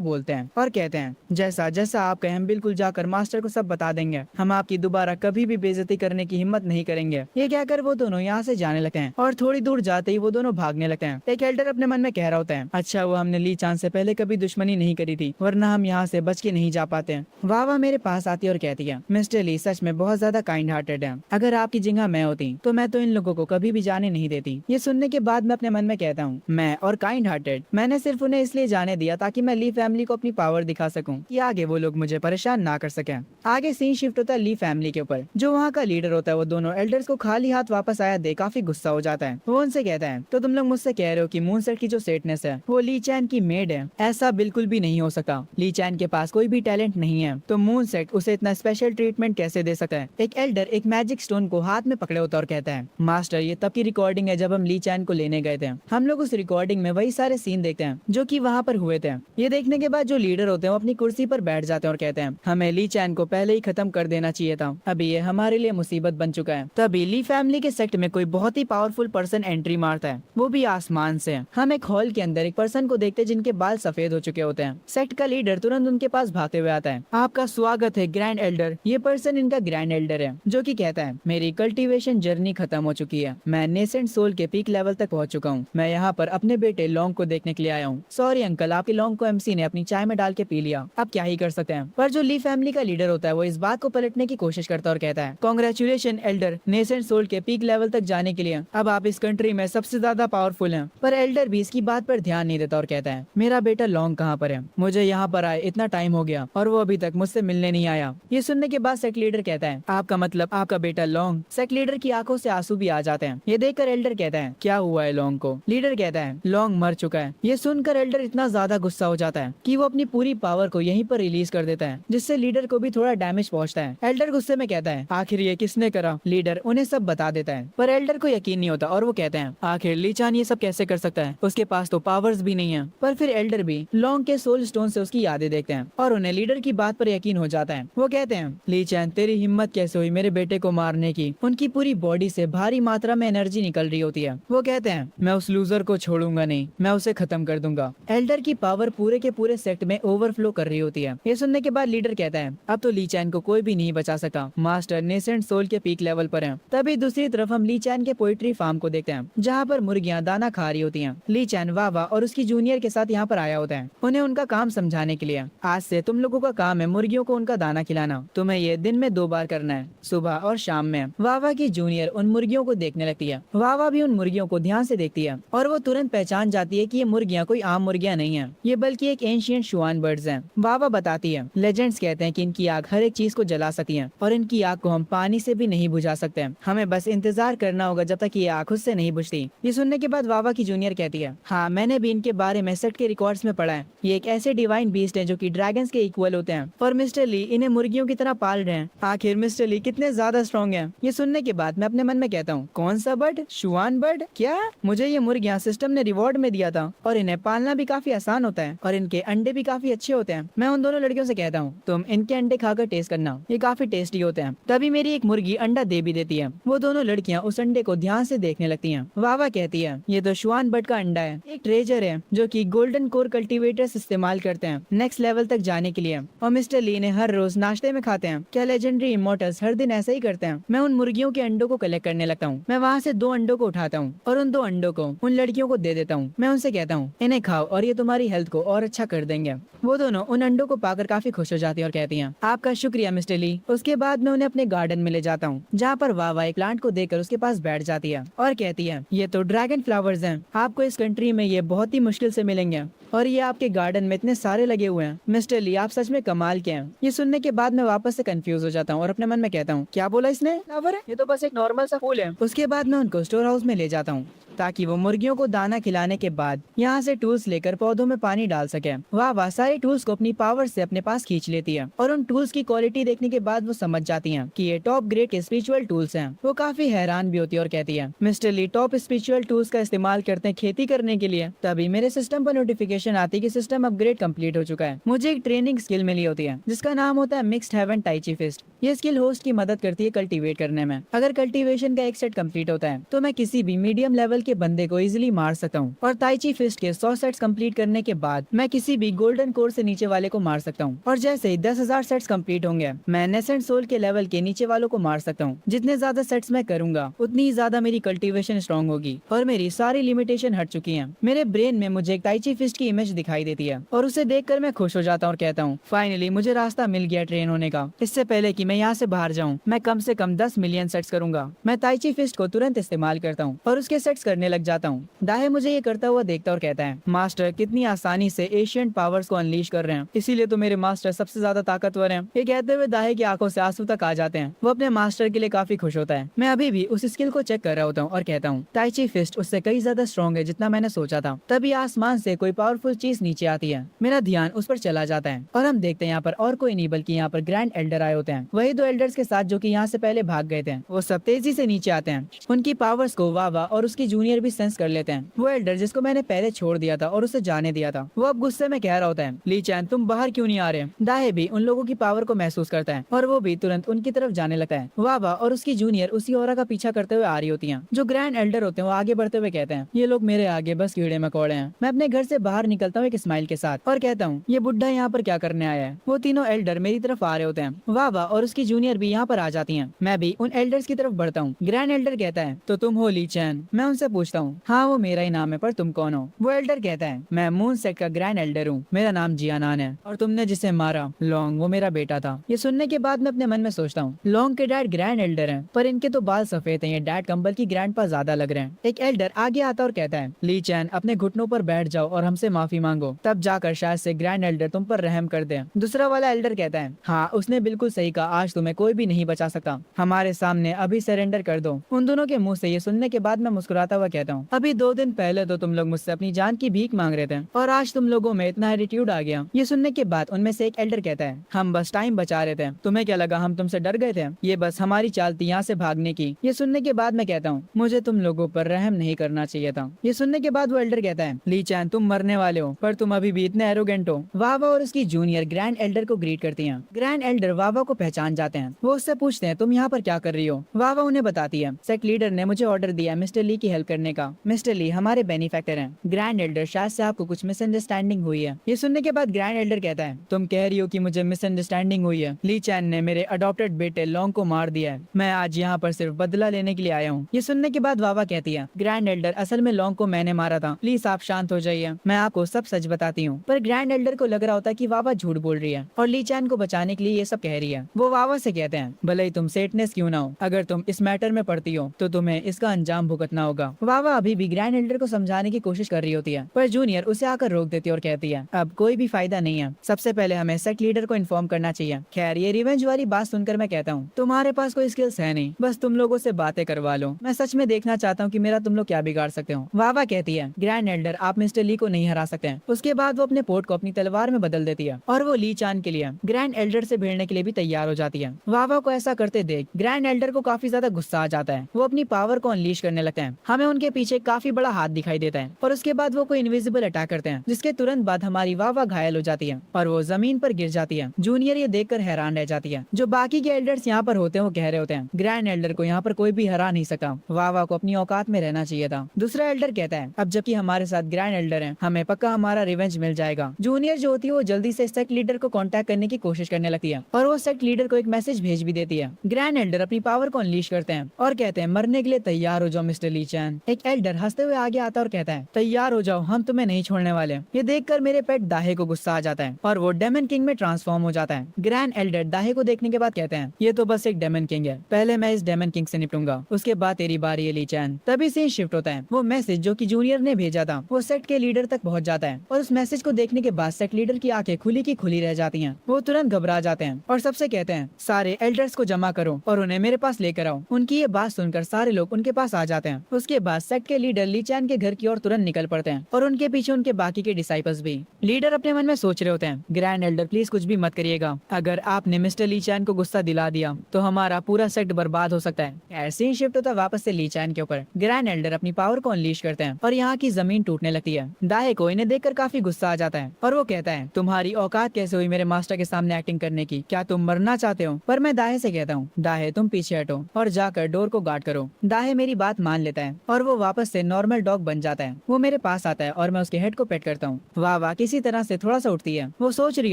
बोलते हैं और कहते हैं, जैसा जैसा आप कहें हम बिल्कुल जाकर मास्टर को सब बता देंगे, हम आपकी दोबारा कभी भी बेइज्जती करने की हिम्मत नहीं करेंगे। ये कहकर वो दोनों यहाँ से जाने लगते हैं और थोड़ी दूर जाते ही वो दोनों भागने लगते हैं। एक एल्डर अपने मन में कह रहा होता है, अच्छा वो हमने ली चान से पहले कभी दुश्मनी नहीं करी थी, वरना हम यहाँ से बच के नहीं जा पाते। वावा मेरे पास आती है और कहती है, मिस्टर ली सच में बहुत ज्यादा काइंड हार्टेड है, अगर आपकी जगह मैं होती तो मैं तो इन लोगों को कभी भी जाने नहीं देती। ये सुनने के बाद मैं अपने मन में कहता हूँ, मैं और काइंड हार्टेड, मैंने सिर्फ उन्हें इसलिए जाने दिया ताकि मैं ली फैमिली को अपनी पावर दिखा सकूं कि आगे वो लोग मुझे परेशान ना कर सकें। आगे सीन शिफ्ट होता है ली फैमिली के ऊपर। जो वहाँ का लीडर होता है वो दोनों एल्डर्स को खाली हाथ वापस आया देख काफी गुस्सा हो जाता है। वो उनसे कहता है, तो तुम लोग मुझसे कह रहे हो कि मून सेट की जो सेटनेस है वो ली चैन की मेड है? ऐसा बिल्कुल भी नहीं हो सकता, ली चैन के पास कोई भी टैलेंट नहीं है, तो मून सेट उसे इतना स्पेशल ट्रीटमेंट कैसे दे सकता है? एक एल्डर एक मैजिक स्टोन को हाथ में पकड़े होता है और कहता है, मास्टर ये तब की रिकॉर्डिंग है जब हम ली चैन को लेने गए थे, हम लोग उस रिकॉर्डिंग में वही सारे सीन देखते हैं जो कि वहाँ पर हुए थे। ये देखने के बाद जो लीडर होते हैं वो अपनी कुर्सी पर बैठ जाते हैं और कहते हैं, हमें ली चैन को पहले ही खत्म कर देना चाहिए था, अभी ये हमारे लिए मुसीबत बन चुका है। तभी ली फैमिली के सेक्ट में कोई बहुत ही पावरफुल पर्सन एंट्री मारता है, वो भी आसमान से। हम एक हॉल के अंदर एक पर्सन को देखते हैं जिनके बाल सफेद हो चुके होते हैं। सेक्ट का लीडर तुरंत उनके पास भागते हुए आता है, आपका स्वागत है ग्रैंड एल्डर। ये पर्सन इनका ग्रैंड एल्डर है जो कि कहता है, मेरी कल्टीवेशन जर्नी खत्म हो चुकी है, मैं नेसेंट सोल के पीक लेवल तक पहुंच चुका हूँ, मैं यहाँ पर अपने बेटे लॉन्ग को देखने के लिए आया हूँ। सॉरी अंकल, आपके लॉन्ग को एमसी ने अपनी चाय में डाल के पी लिया, अब क्या ही कर सकते हैं। पर जो ली फैमिली का लीडर होता है वो इस बात को पलटने की कोशिश करता है और कहता है, कांग्रेचुलेशन एल्डर, नेसेंट सोल के पीक लेवल तक जाने के लिए अब आप इस कंट्री में सबसे ज्यादा पावरफुल हैं। पर एल्डर भी इसकी बात पर ध्यान नहीं देता और कहता है, मेरा बेटा लॉन्ग कहाँ पर है? मुझे यहाँ पर आए इतना टाइम हो गया और वो अभी तक मुझसे मिलने नहीं आया। ये सुनने के बाद सेक्ट लीडर कहता है, आपका मतलब आपका बेटा लॉन्ग? सेक्ट लीडर की आंखों से आंसू भी आ जाते हैं। ये देखकर एल्डर कहता है, क्या हुआ है लॉन्ग को? लीडर कहता है, लॉन्ग मर चुका है। ये सुनकर एल्डर इतना ज्यादा गुस्सा हो जाता है कि वो अपनी पूरी पावर को यहीं पर रिलीज कर देता है, जिससे लीडर को भी थोड़ा डैमेज पहुंचता है। एल्डर गुस्से में कहता है, आखिर ये किसने करा? लीडर उन्हें सब बता देता है, पर एल्डर को यकीन नहीं होता और वो कहते हैं, आखिर ली चान ये सब कैसे कर सकता है? उसके पास तो पावर्स भी नहीं है। पर फिर एल्डर भी लॉन्ग के सोल स्टोन से उसकी यादें देखते हैं और उन्हें लीडर की बात पर यकीन हो जाता है। वो कहते हैं, ली चैन तेरी हिम्मत कैसे हुई मेरे बेटे को मारने की? उनकी पूरी बॉडी से भारी मात्रा में एनर्जी निकल रही होती है। वो कहते हैं, मैं उस लूजर को छोड़ूंगा नहीं, मैं उसे खत्म कर दूंगा। एल्डर की पावर पूरे के पूरे सेक्ट में ओवरफ्लो कर रही होती है। ये सुनने के बाद लीडर कहता है, अब तो ली चैन को कोई भी नहीं बचा सका, मास्टर नेसेंट सोल के पीक लेवल पर है। तभी दूसरी तरफ हम ली चैन के पोइट्री फार्म को देखते हैं जहाँ पर मुर्गियाँ दाना खा रही होती हैं। ली चैन वावा और उसकी जूनियर के साथ यहाँ पर आया होता है उन्हें उनका काम समझाने के लिए। आज से तुम लोगों का काम है मुर्गियों को उनका दाना खिलाना, तुम्हें ये दिन में 2 बार करना है, सुबह और शाम में। वावा की जूनियर उन मुर्गियों को देखने लगती है। वावा भी उन मुर्गियों को ध्यान से देखती है और वो तुरंत पहचान जाती है कि ये मुर्गियाँ कोई आम मुर्गियाँ नहीं है, ये बल्कि एक एंशिएंट शुआन बर्ड्स हैं। वावा बताती है, लेजेंड्स कहते हैं कि इनकी आग हर एक चीज को जला सकती है और इनकी आग को हम पानी से भी नहीं बुझा सकते, हमें बस इंतजार करना होगा जब तक ये आग खुद से नहीं बुझती। ये सुनने के बाद वावा की जूनियर कहती है, हाँ मैंने भी इनके बारे में सेट के रिकॉर्ड्स में पढ़ा है, ये एक ऐसे डिवाइन बीस्ट है जो कि ड्रैगन्स के इक्वल होते हैं और मिस्टर ली इन्हें मुर्गियों की तरह पाल रहे हैं। आखिर मिस्टर ली कितने ज्यादा स्ट्रॉन्ग हैं। ये सुनने के बाद मैं अपने मन में कहता हूँ, कौन सा बर्ड? शुआन बर्ड? क्या? मुझे ये मुर्गियाँ सिस्टम ने रिवॉर्ड में दिया था और इन्हें पालना भी काफी आसान होता है और इनके अंडे भी काफी अच्छे होते हैं। मैं उन दोनों लड़कियों से कहता हूँ, तुम इनके अंडे खाकर टेस्ट करना, ये काफी टेस्टी होते हैं। तभी मेरी एक मुर्गी अंडा दे भी देती है। वो दोनों लड़कियाँ उस अंडे को ध्यान से देखने लगती हैं। वावा कहती है, ये तो शुआन बर्ड का अंडा है, एक ट्रेजर है जो कि गोल्डन कोर कल्टीवेटर्स इस्तेमाल करते हैं नेक्स्ट लेवल लेवल तक जाने के लिए। और मिस्टर ली ने हर रोज नाश्ते में खाते हैं। क्या लेजेंडरी इमोर्टल्स हर दिन ऐसा ही करते हैं? मैं उन मुर्गियों के अंडों को कलेक्ट करने लगता हूँ। मैं वहाँ से 2 अंडों को उठाता हूँ और उन 2 अंडों को उन लड़कियों को दे देता हूँ। मैं उनसे कहता हूँ, इन्हें खाओ और ये तुम्हारी हेल्थ को और अच्छा कर देंगे। वो दोनों उन अंडों को पाकर काफी खुश हो जाती हैं और कहती हैं, आपका शुक्रिया मिस्टर ली। उसके बाद मैं उन्हें अपने गार्डन में ले जाता हूँ, जहाँ पर वावा एक प्लांट को देखकर उसके पास बैठ जाती है और कहती है, ये तो ड्रैगन फ्लावर्स हैं। आपको इस कंट्री में ये बहुत ही मुश्किल से मिलेंगे और ये आपके गार्डन में इतने सारे लगे हुए हैं। मिस्टर ली, आप सच में कमाल के हैं। ये सुनने के बाद मैं वापस से कंफ्यूज हो जाता हूँ और अपने मन में कहता हूँ, क्या बोला इसने? फ्लावर है? ये तो बस एक नॉर्मल सा फूल है। उसके बाद मैं उनको स्टोर हाउस में ले जाता हूँ ताकि वो मुर्गियों को दाना खिलाने के बाद यहाँ से टूल्स लेकर पौधों में पानी डाल सके। वाह सारे टूल्स को अपनी पावर से अपने पास खींच लेती है और उन टूल्स की क्वालिटी देखने के बाद वो समझ जाती हैं कि ये टॉप ग्रेड के स्पिरिचुअल टूल्स हैं। वो काफी हैरान भी होती है और कहती है, मिस्टर ली, टॉप स्पिरिचुअल टूल्स का इस्तेमाल करते हैं खेती करने के लिए? तभी मेरे सिस्टम पर नोटिफिकेशन आती है कि सिस्टम अपग्रेड कंप्लीट हो चुका है। मुझे एक ट्रेनिंग स्किल मिली होती है जिसका नाम होता है मिक्स्ड हेवन टाइची फिस्ट। ये स्किल होस्ट की मदद करती है कल्टीवेट करने में। अगर कल्टीवेशन का एक सेट कंप्लीट होता है तो मैं किसी भी मीडियम लेवल के बंदे को इजीली मार सकता हूँ। और ताइची फिस्ट के 100 सेट्स कंप्लीट करने के बाद मैं किसी भी गोल्डन कोर से नीचे वाले को मार सकता हूँ। और जैसे ही 10,000 सेट्स कंप्लीट होंगे मैं नेसेंट सोल के लेवल के नीचे वालों को मार सकता हूँ। जितने ज्यादा सेट्स मैं करूंगा उतनी ही ज्यादा मेरी कल्टीवेशन स्ट्रॉन्ग होगी और मेरी सारी लिमिटेशन हट चुकी है। मेरे ब्रेन में मुझे एक ताइची फिस्ट की इमेज दिखाई देती है और उसे देखकर मैं खुश हो जाता हूँ और कहता हूँ, फाइनली मुझे रास्ता मिल गया ट्रेन होने का। इससे पहले कि मैं यहाँ से बाहर जाऊँ मैं कम से कम 10 मिलियन सेट्स करूंगा। मैं ताइची फिस्ट को तुरंत इस्तेमाल करता हूँ और उसके सेट्स करने लग जाता हूँ। दाहे मुझे ये करता हुआ देखता और कहता है, मास्टर कितनी आसानी से एशियंट पावर्स को अनलीश कर रहे हैं, इसीलिए तो मेरे मास्टर सबसे ज्यादा ताकतवर हैं। ये कहते हुए दाहे की आंखों से आंसू तक आ जाते हैं। वो अपने मास्टर के लिए काफी खुश होता है। मैं अभी भी उस स्किल को चेक कर रहा होता हूँ और कहता हूँ, ताइची फिस्ट उससे कई ज्यादा स्ट्रॉन्ग है जितना मैंने सोचा था। तभी आसमान से कोई पावरफुल चीज नीचे आती है। मेरा ध्यान उस पर चला जाता है और हम देखते हैं यहाँ पर और कोई नहीं बल्कि यहाँ पर ग्रैंड एल्डर आए होते हैं। वही 2 एल्डर्स के साथ जो कि यहाँ से पहले भाग गए थे। वो सब तेजी से नीचे आते हैं। उनकी पावर्स को वावा और उसकी जूनियर भी सेंस कर लेते हैं। वो एल्डर जिसको मैंने पहले छोड़ दिया था और उसे जाने दिया था, वो अब गुस्से में कह रहा होता है, ली चैन तुम बाहर क्यों नहीं आ रहे? दाहे भी उन लोगों की पावर को महसूस करता है और वो भी तुरंत उनकी तरफ जाने लगता है। वावा और उसकी जूनियर उसी औरा का पीछा करते हुए आ रही होती हैं। जो ग्रैंड एल्डर होते हैं वो आगे बढ़ते हुए कहते हैं, ये लोग मेरे आगे बस कीड़े मकोड़े हैं। मैं अपने घर से बाहर निकलता हूँ एक स्माइल के साथ और कहता हूँ, ये बुढ़ा यहाँ पर क्या करने आया है? वो तीनों एल्डर मेरी तरफ आ रहे होते हैं। वावा और उसकी जूनियर भी यहाँ पर आ जाती है। मैं भी उन एल्डर्स की तरफ बढ़ता हूँ। ग्रैंड एल्डर कहता है, तो तुम हो ली चैन? मैं उनसे पूछता हूँ, हाँ वो मेरा ही नाम है, पर तुम कौन हो? वो एल्डर कहता है, मैं मून सेट का ग्रैंड एल्डर हूँ, मेरा नाम जियानान है और तुमने जिसे मारा लॉन्ग वो मेरा बेटा था। ये सुनने के बाद मैं अपने मन में सोचता हूँ, लॉन्ग के डैड ग्रैंड एल्डर हैं पर इनके तो बाल सफेद हैं। ये डैड कंबल की ग्रैंड पर ज्यादा लग रहे हैं। एक एल्डर आगे आता और कहता है, ली चैन अपने घुटनों पर बैठ जाओ और हमसे माफी मांगो, तब जाकर शायद से ग्रैंड एल्डर तुम पर रहम कर दे। दूसरा वाला एल्डर कहता है, हाँ उसने बिल्कुल सही कहा, आज तुम्हें कोई भी नहीं बचा सकता, हमारे सामने अभी सरेंडर कर दो। उन दोनों के मुंह से ये सुनने के बाद मैं मुस्कुराता हुआ कहता हूँ, अभी 2 दिन पहले तो तुम लोग मुझसे अपनी जान की भीख मांग रहे थे और आज तुम लोगों में इतना एटीट्यूड आ गया। ये सुनने के बाद उनमें से एक एल्डर कहता है, हम बस टाइम बचा रहे थे, तुम्हें क्या लगा हम तुमसे डर गए थे? ये बस हमारी चाल थी यहाँ से भागने की। ये सुनने के बाद मैं कहता हूँ, मुझे तुम लोगों पर रहम नहीं करना चाहिए था। ये सुनने के बाद वो एल्डर कहता है, ली चैन तुम मरने वाले हो पर तुम अभी भी इतने एरोगेंट हो। वावा और उसकी जूनियर ग्रैंड एल्डर को ग्रीट करती हैं। ग्रैंड एल्डर वावा को पहचान जाते हैं। वो उससे पूछते हैं, तुम यहाँ पर क्या कर रही हो? वावा उन्हें बताती है, सेक्ट लीडर ने मुझे ऑर्डर दिया मिस्टर ली की हेल्प करने का। मिस्टर ली हमारे बेनिफैक्टर हैं। ग्रैंड एल्डर शायद से आपको कुछ मिसअंडरस्टैंडिंग हुई है। ये सुनने के बाद ग्रैंड एल्डर कहता है, तुम कह रही हो कि मुझे मिसअंडरस्टैंडिंग हुई है? ली चैन ने मेरे अडॉप्टेड बेटे लॉन्ग को मार दिया है। मैं आज यहाँ पर सिर्फ बदला लेने के लिए आया हूँ। ये सुनने के बाद वावा कहती है, ग्रैंड एल्डर असल में लॉन्ग को मैंने मारा था, प्लीज आप शांत हो जाइए, मैं आपको सब सच बताती हूँ। पर ग्रैंड एल्डर को लग रहा होता है कि वावा झूठ बोल रही है और ली चैन को बचाने के लिए ये सब कह रही है। वो वावा से कहते हैं, भले ही तुम सेटनेस क्यों ना हो, अगर तुम इस मैटर में पड़ती हो तो तुम्हें इसका अंजाम भुगतना होगा। वावा अभी भी ग्रैंड एल्डर को समझाने की कोशिश कर रही होती है पर जूनियर उसे आकर रोक देती है और कहती है, अब कोई भी फायदा नहीं है, सबसे पहले हमें सेक्ट लीडर को इन्फॉर्म करना चाहिए। खैर ये रिवेंज वाली बात सुनकर मैं कहता हूँ, तुम्हारे पास कोई स्किल्स है नहीं, बस तुम लोगों से बातें करवा लो। मैं सच में देखना चाहता हूँ कि मेरा तुम लोग क्या बिगाड़ सकते हो। वावा कहती है, ग्रैंड एल्डर आप मिस्टर ली को नहीं हरा सकते हैं। उसके बाद वो अपने पोर्ट को अपनी तलवार में बदल देती है और वो ली चान के लिए ग्रैंड एल्डर से भिड़ने के लिए भी तैयार हो जाती है। वावा को ऐसा करते देख ग्रैंड एल्डर को काफी ज्यादा गुस्सा आ जाता है। वो अपनी पावर को अनलीश करने लगता है। हमें हमें उनके पीछे काफी बड़ा हाथ दिखाई देता है और उसके बाद वो कोई इनविजिबल अटैक करते हैं, जिसके तुरंत बाद हमारी वावा घायल हो जाती है और वो जमीन पर गिर जाती है। जूनियर ये देखकर हैरान रह जाती है। जो बाकी के एल्डर्स यहाँ पर होते हैं वो कह रहे होते हैं ग्रैंड एल्डर को यहाँ पर कोई भी हरा नहीं सका, वावा को अपनी औकात में रहना चाहिए था। दूसरा एल्डर कहता है अब जबकि हमारे साथ ग्रैंड एल्डर है, हमें पक्का हमारा रिवेंज मिल जाएगा। जूनियर जो होती है वो जल्दी से सेक्ट लीडर को कांटेक्ट करने की कोशिश करने लगती है और वो सेक्ट लीडर को एक मैसेज भेज भी देती है। ग्रैंड एल्डर अपनी पावर को अनलीश करते हैं और कहते हैं मरने के लिए तैयार हो जाओ मिस्टर ली चैन। एक एल्डर हंसते हुए आगे आता है और कहता है तैयार हो जाओ, हम तुम्हें नहीं छोड़ने वाले। ये देखकर मेरे पेट दाहे को गुस्सा आ जाता है और वो डेमन किंग में ट्रांसफॉर्म हो जाता है। ग्रैंड एल्डर दाहे को देखने के बाद कहते हैं ये तो बस एक डेमन किंग है, पहले मैं इस डेमन किंग से निपटूंगा, उसके बाद तेरी बारी है ली चैन। तभी सीन शिफ्ट होता है। वो मैसेज जो कि जूनियर ने भेजा था वो सेक्ट के लीडर तक पहुंच जाता है और उस मैसेज को देखने के बाद सेक्ट लीडर की आंखें खुली की खुली रह जाती हैं। वो तुरंत घबरा जाते हैं और सबसे कहते हैं सारे एल्डर्स को जमा करो और उन्हें मेरे पास लेकर आओ। उनकी ये बात सुनकर सारे लोग उनके पास आ जाते हैं। उसके बाद सेक्ट के लीडर ली चैन के घर की ओर तुरंत निकल पड़ते हैं और उनके पीछे उनके बाकी के डिसाइपल्स भी। लीडर अपने मन में सोच रहे होते हैं ग्रैंड एल्डर प्लीज कुछ भी मत करिएगा, अगर आपने मिस्टर ली चैन को गुस्सा दिला दिया तो हमारा पूरा सेक्ट बर्बाद हो सकता है। ऐसे ही शिफ्ट होता है वापस से ली चैन के ऊपर। ग्रैंड एल्डर अपनी पावर को अनलीश करते हैं और यहाँ की जमीन टूटने लगती है। दाहे को इन्हें देखकर काफी गुस्सा आ जाता है और वो कहता है तुम्हारी औकात कैसे हुई मेरे मास्टर के सामने एक्टिंग करने की, क्या तुम मरना चाहते हो? पर मैं दाहे से कहता हूँ दाहे तुम पीछे हटो और जाकर डोर को गार्ड करो। दाहे मेरी बात मान लेता है और वो वापस से नॉर्मल डॉग बन जाता है। वो मेरे पास आता है और मैं उसके हेड को पेट करता हूँ। वावा किसी तरह से थोड़ा सा उठती है। वो सोच रही